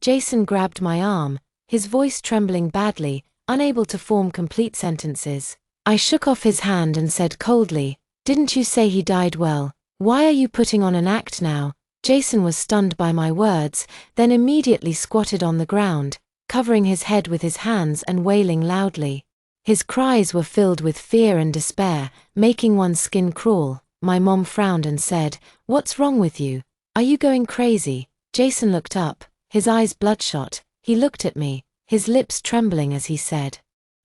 Jason grabbed my arm, his voice trembling badly, unable to form complete sentences. I shook off his hand and said coldly, "Didn't you say he died well? Why are you putting on an act now?" Jason was stunned by my words, then immediately squatted on the ground, covering his head with his hands and wailing loudly. His cries were filled with fear and despair, making one's skin crawl. My mom frowned and said, "What's wrong with you? Are you going crazy?" Jason looked up, his eyes bloodshot. He looked at me, his lips trembling as he said,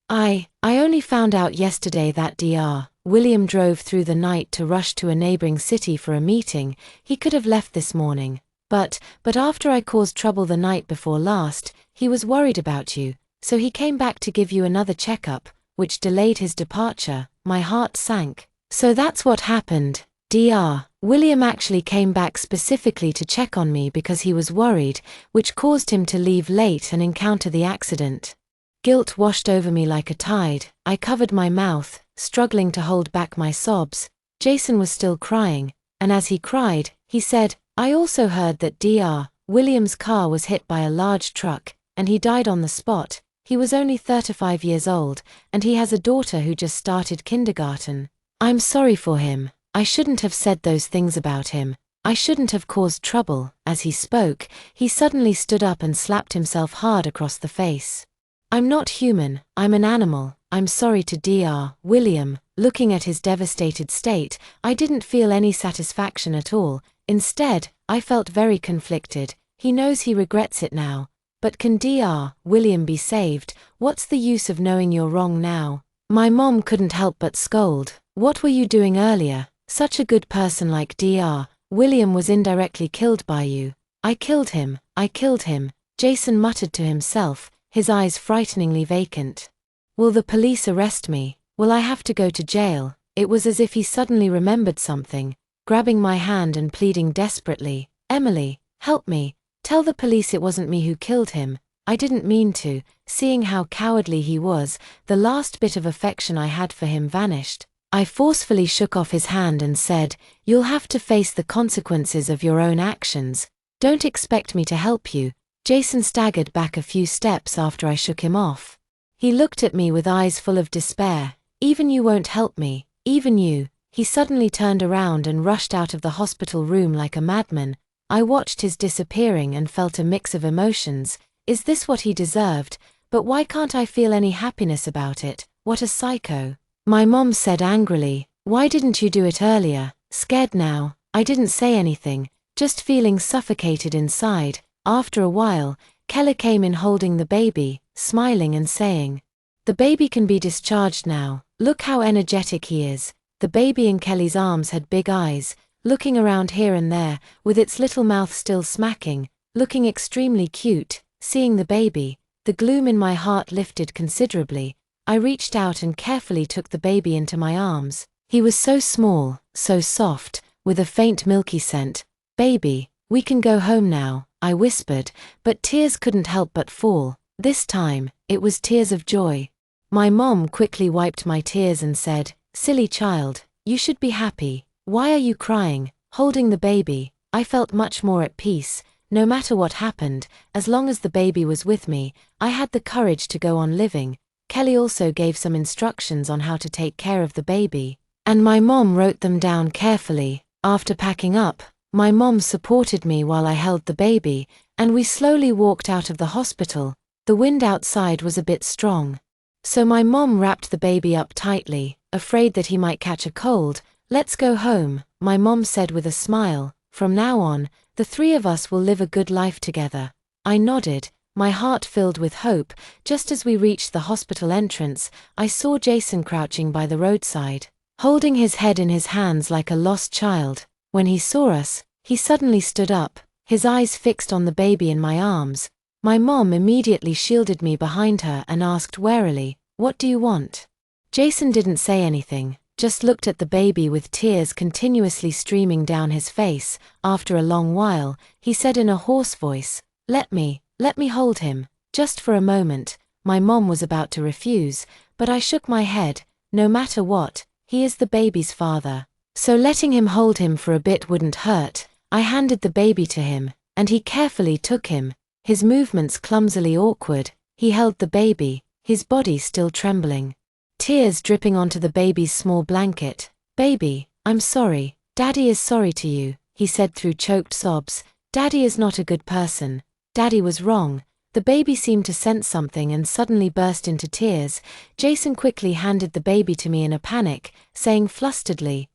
I only found out yesterday that Dr. William drove through the night to rush to a neighboring city for a meeting. He could have left this morning. But after I caused trouble the night before last, he was worried about you, so he came back to give you another checkup, which delayed his departure." My heart sank. So that's what happened. Dr. William actually came back specifically to check on me because he was worried, which caused him to leave late and encounter the accident. Guilt washed over me like a tide. I covered my mouth, struggling to hold back my sobs. Jason was still crying, and as he cried, he said, "I also heard that Dr. William's car was hit by a large truck, and he died on the spot. He was only 35 years old, and he has a daughter who just started kindergarten. I'm sorry for him. I shouldn't have said those things about him. I shouldn't have caused trouble." As he spoke, he suddenly stood up and slapped himself hard across the face. "I'm not human, I'm an animal. I'm sorry to Dr. William." Looking at his devastated state, I didn't feel any satisfaction at all. Instead, I felt very conflicted. He knows he regrets it now. But can Dr. William be saved? What's the use of knowing you're wrong now? My mom couldn't help but scold. "What were you doing earlier? Such a good person like Dr. William was indirectly killed by you." I killed him, Jason muttered to himself, his eyes frighteningly vacant. "Will the police arrest me? Will I have to go to jail?" It was as if he suddenly remembered something, grabbing my hand and pleading desperately, "Emily, help me. Tell the police it wasn't me who killed him. I didn't mean to." Seeing how cowardly he was, the last bit of affection I had for him vanished. I forcefully shook off his hand and said, "You'll have to face the consequences of your own actions. Don't expect me to help you." Jason staggered back a few steps after I shook him off. He looked at me with eyes full of despair. "Even you won't help me, even you." He suddenly turned around and rushed out of the hospital room like a madman. I watched his disappearing and felt a mix of emotions. Is this what he deserved? But why can't I feel any happiness about it? What a psycho. My mom said angrily, "Why didn't you do it earlier?" Scared now, I didn't say anything, just feeling suffocated inside. After a while, Keller came in holding the baby, smiling and saying, "The baby can be discharged now. Look how energetic he is." The baby in Kelly's arms had big eyes, looking around here and there, with its little mouth still smacking, looking extremely cute. Seeing the baby, the gloom in my heart lifted considerably. I reached out and carefully took the baby into my arms. He was so small, so soft, with a faint milky scent. "Baby, we can go home now," I whispered, but tears couldn't help but fall. This time, it was tears of joy. My mom quickly wiped my tears and said, "Silly child, you should be happy. Why are you crying?" Holding the baby, I felt much more at peace. No matter what happened, as long as the baby was with me, I had the courage to go on living. Kelly also gave some instructions on how to take care of the baby, and my mom wrote them down carefully. After packing up, my mom supported me while I held the baby, and we slowly walked out of the hospital. The wind outside was a bit strong, so my mom wrapped the baby up tightly, afraid that he might catch a cold. "Let's go home," my mom said with a smile. "From now on, the three of us will live a good life together." I nodded, my heart filled with hope. Just as we reached the hospital entrance, I saw Jason crouching by the roadside, holding his head in his hands like a lost child. When he saw us, he suddenly stood up, his eyes fixed on the baby in my arms. My mom immediately shielded me behind her and asked warily, "What do you want?" Jason didn't say anything, just looked at the baby with tears continuously streaming down his face. After a long while, he said in a hoarse voice, let me hold him, just for a moment." My mom was about to refuse, but I shook my head. "No matter what, he is the baby's father. So letting him hold him for a bit wouldn't hurt. I handed the baby to him, and he carefully took him, his movements clumsily awkward. He held the baby, his body still trembling. Tears dripping onto the baby's small blanket. "Baby, I'm sorry. Daddy is sorry to you," he said through choked sobs. "Daddy is not a good person. Daddy was wrong." The baby seemed to sense something and suddenly burst into tears. Jason quickly handed the baby to me in a panic, saying flusteredly,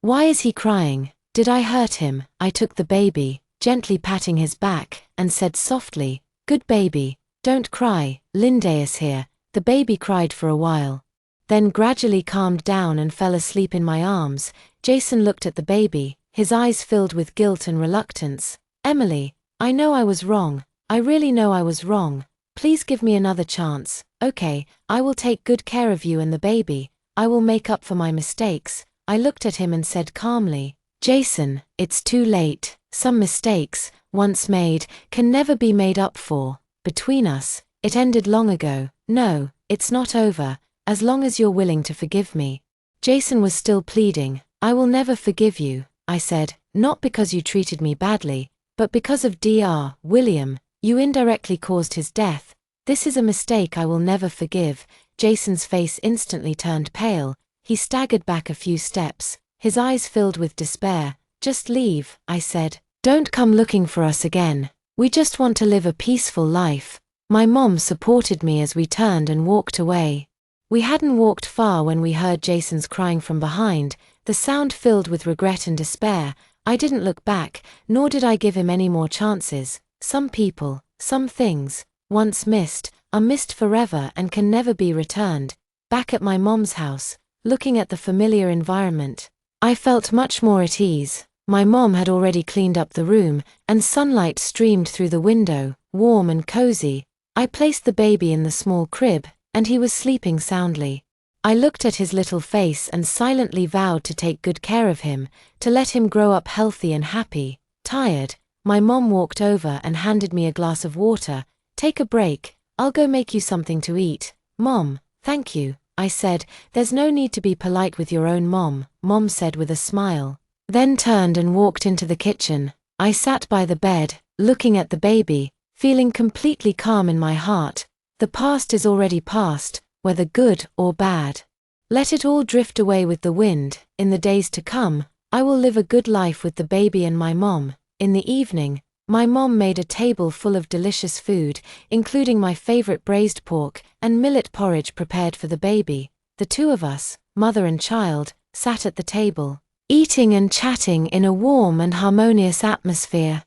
"Why is he crying? Did I hurt him?" I took the baby, gently patting his back, and said softly, "Good baby, don't cry, Linda is here." The baby cried for a while, then gradually calmed down and fell asleep in my arms. Jason looked at the baby, his eyes filled with guilt and reluctance. "Emily, I know I was wrong. I really know I was wrong. Please give me another chance, okay? I will take good care of you and the baby. I will make up for my mistakes." I looked at him and said calmly, "Jason, it's too late. Some mistakes, once made, can never be made up for. Between us, it ended long ago. No, it's not over, as long as you're willing to forgive me." Jason was still pleading. "I will never forgive you," I said, "not because you treated me badly, but because of Dr. William. You indirectly caused his death. This is a mistake I will never forgive." Jason's face instantly turned pale. He staggered back a few steps, his eyes filled with despair. "Just leave," I said. "Don't come looking for us again. We just want to live a peaceful life." My mom supported me as we turned and walked away. We hadn't walked far when we heard Jason's crying from behind, the sound filled with regret and despair. I didn't look back, nor did I give him any more chances. Some people, some things, once missed, are missed forever and can never be returned. Back at my mom's house, looking at the familiar environment, I felt much more at ease. My mom had already cleaned up the room, and sunlight streamed through the window, warm and cozy. I placed the baby in the small crib, and he was sleeping soundly. I looked at his little face and silently vowed to take good care of him, to let him grow up healthy and happy. Tired, my mom walked over and handed me a glass of water. "Take a break, I'll go make you something to eat." "Mom, thank you," I said. "There's no need to be polite with your own mom," Mom said with a smile. Then turned and walked into the kitchen. I sat by the bed, looking at the baby, feeling completely calm in my heart. The past is already past, whether good or bad. Let it all drift away with the wind. In the days to come, I will live a good life with the baby and my mom. In the evening, my mom made a table full of delicious food, including my favorite braised pork and millet porridge prepared for the baby. The two of us, mother and child, sat at the table, eating and chatting in a warm and harmonious atmosphere.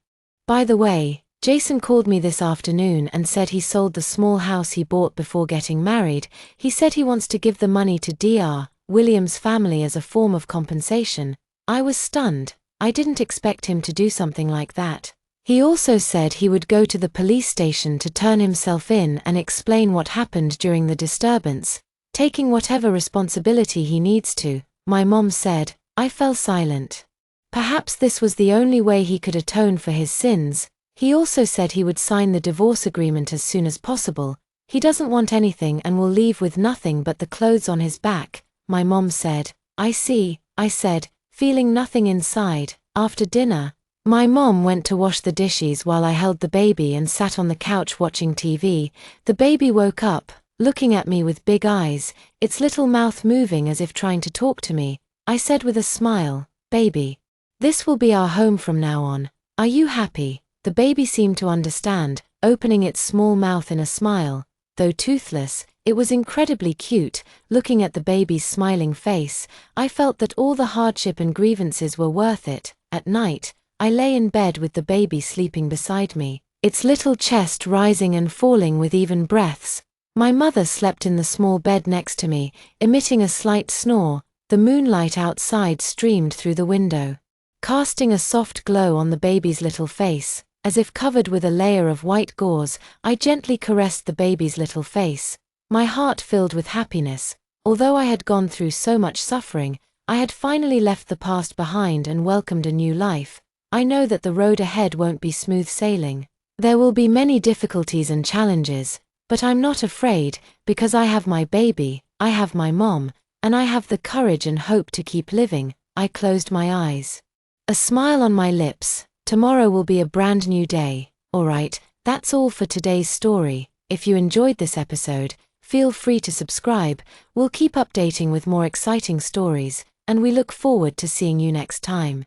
By the way, Jason called me this afternoon and said he sold the small house he bought before getting married. He said he wants to give the money to Dr. William's family as a form of compensation. I was stunned. I didn't expect him to do something like that. He also said he would go to the police station to turn himself in and explain what happened during the disturbance, taking whatever responsibility he needs to. My mom said. I fell silent. Perhaps this was the only way he could atone for his sins. He also said he would sign the divorce agreement as soon as possible. He doesn't want anything and will leave with nothing but the clothes on his back, my mom said. I see, I said, feeling nothing inside. After dinner, my mom went to wash the dishes while I held the baby and sat on the couch watching TV. The baby woke up, looking at me with big eyes, its little mouth moving as if trying to talk to me. I said with a smile, "Baby, this will be our home from now on. Are you happy?" The baby seemed to understand, opening its small mouth in a smile. Though toothless, it was incredibly cute. Looking at the baby's smiling face, I felt that all the hardship and grievances were worth it. At night, I lay in bed with the baby sleeping beside me, its little chest rising and falling with even breaths. My mother slept in the small bed next to me, emitting a slight snore. The moonlight outside streamed through the window, casting a soft glow on the baby's little face. As if covered with a layer of white gauze, I gently caressed the baby's little face. My heart filled with happiness. Although I had gone through so much suffering, I had finally left the past behind and welcomed a new life. I know that the road ahead won't be smooth sailing. There will be many difficulties and challenges, but I'm not afraid, because I have my baby, I have my mom, and I have the courage and hope to keep living. I closed my eyes. A smile on my lips. Tomorrow will be a brand new day. Alright, that's all for today's story. If you enjoyed this episode, feel free to subscribe. We'll keep updating with more exciting stories, and we look forward to seeing you next time.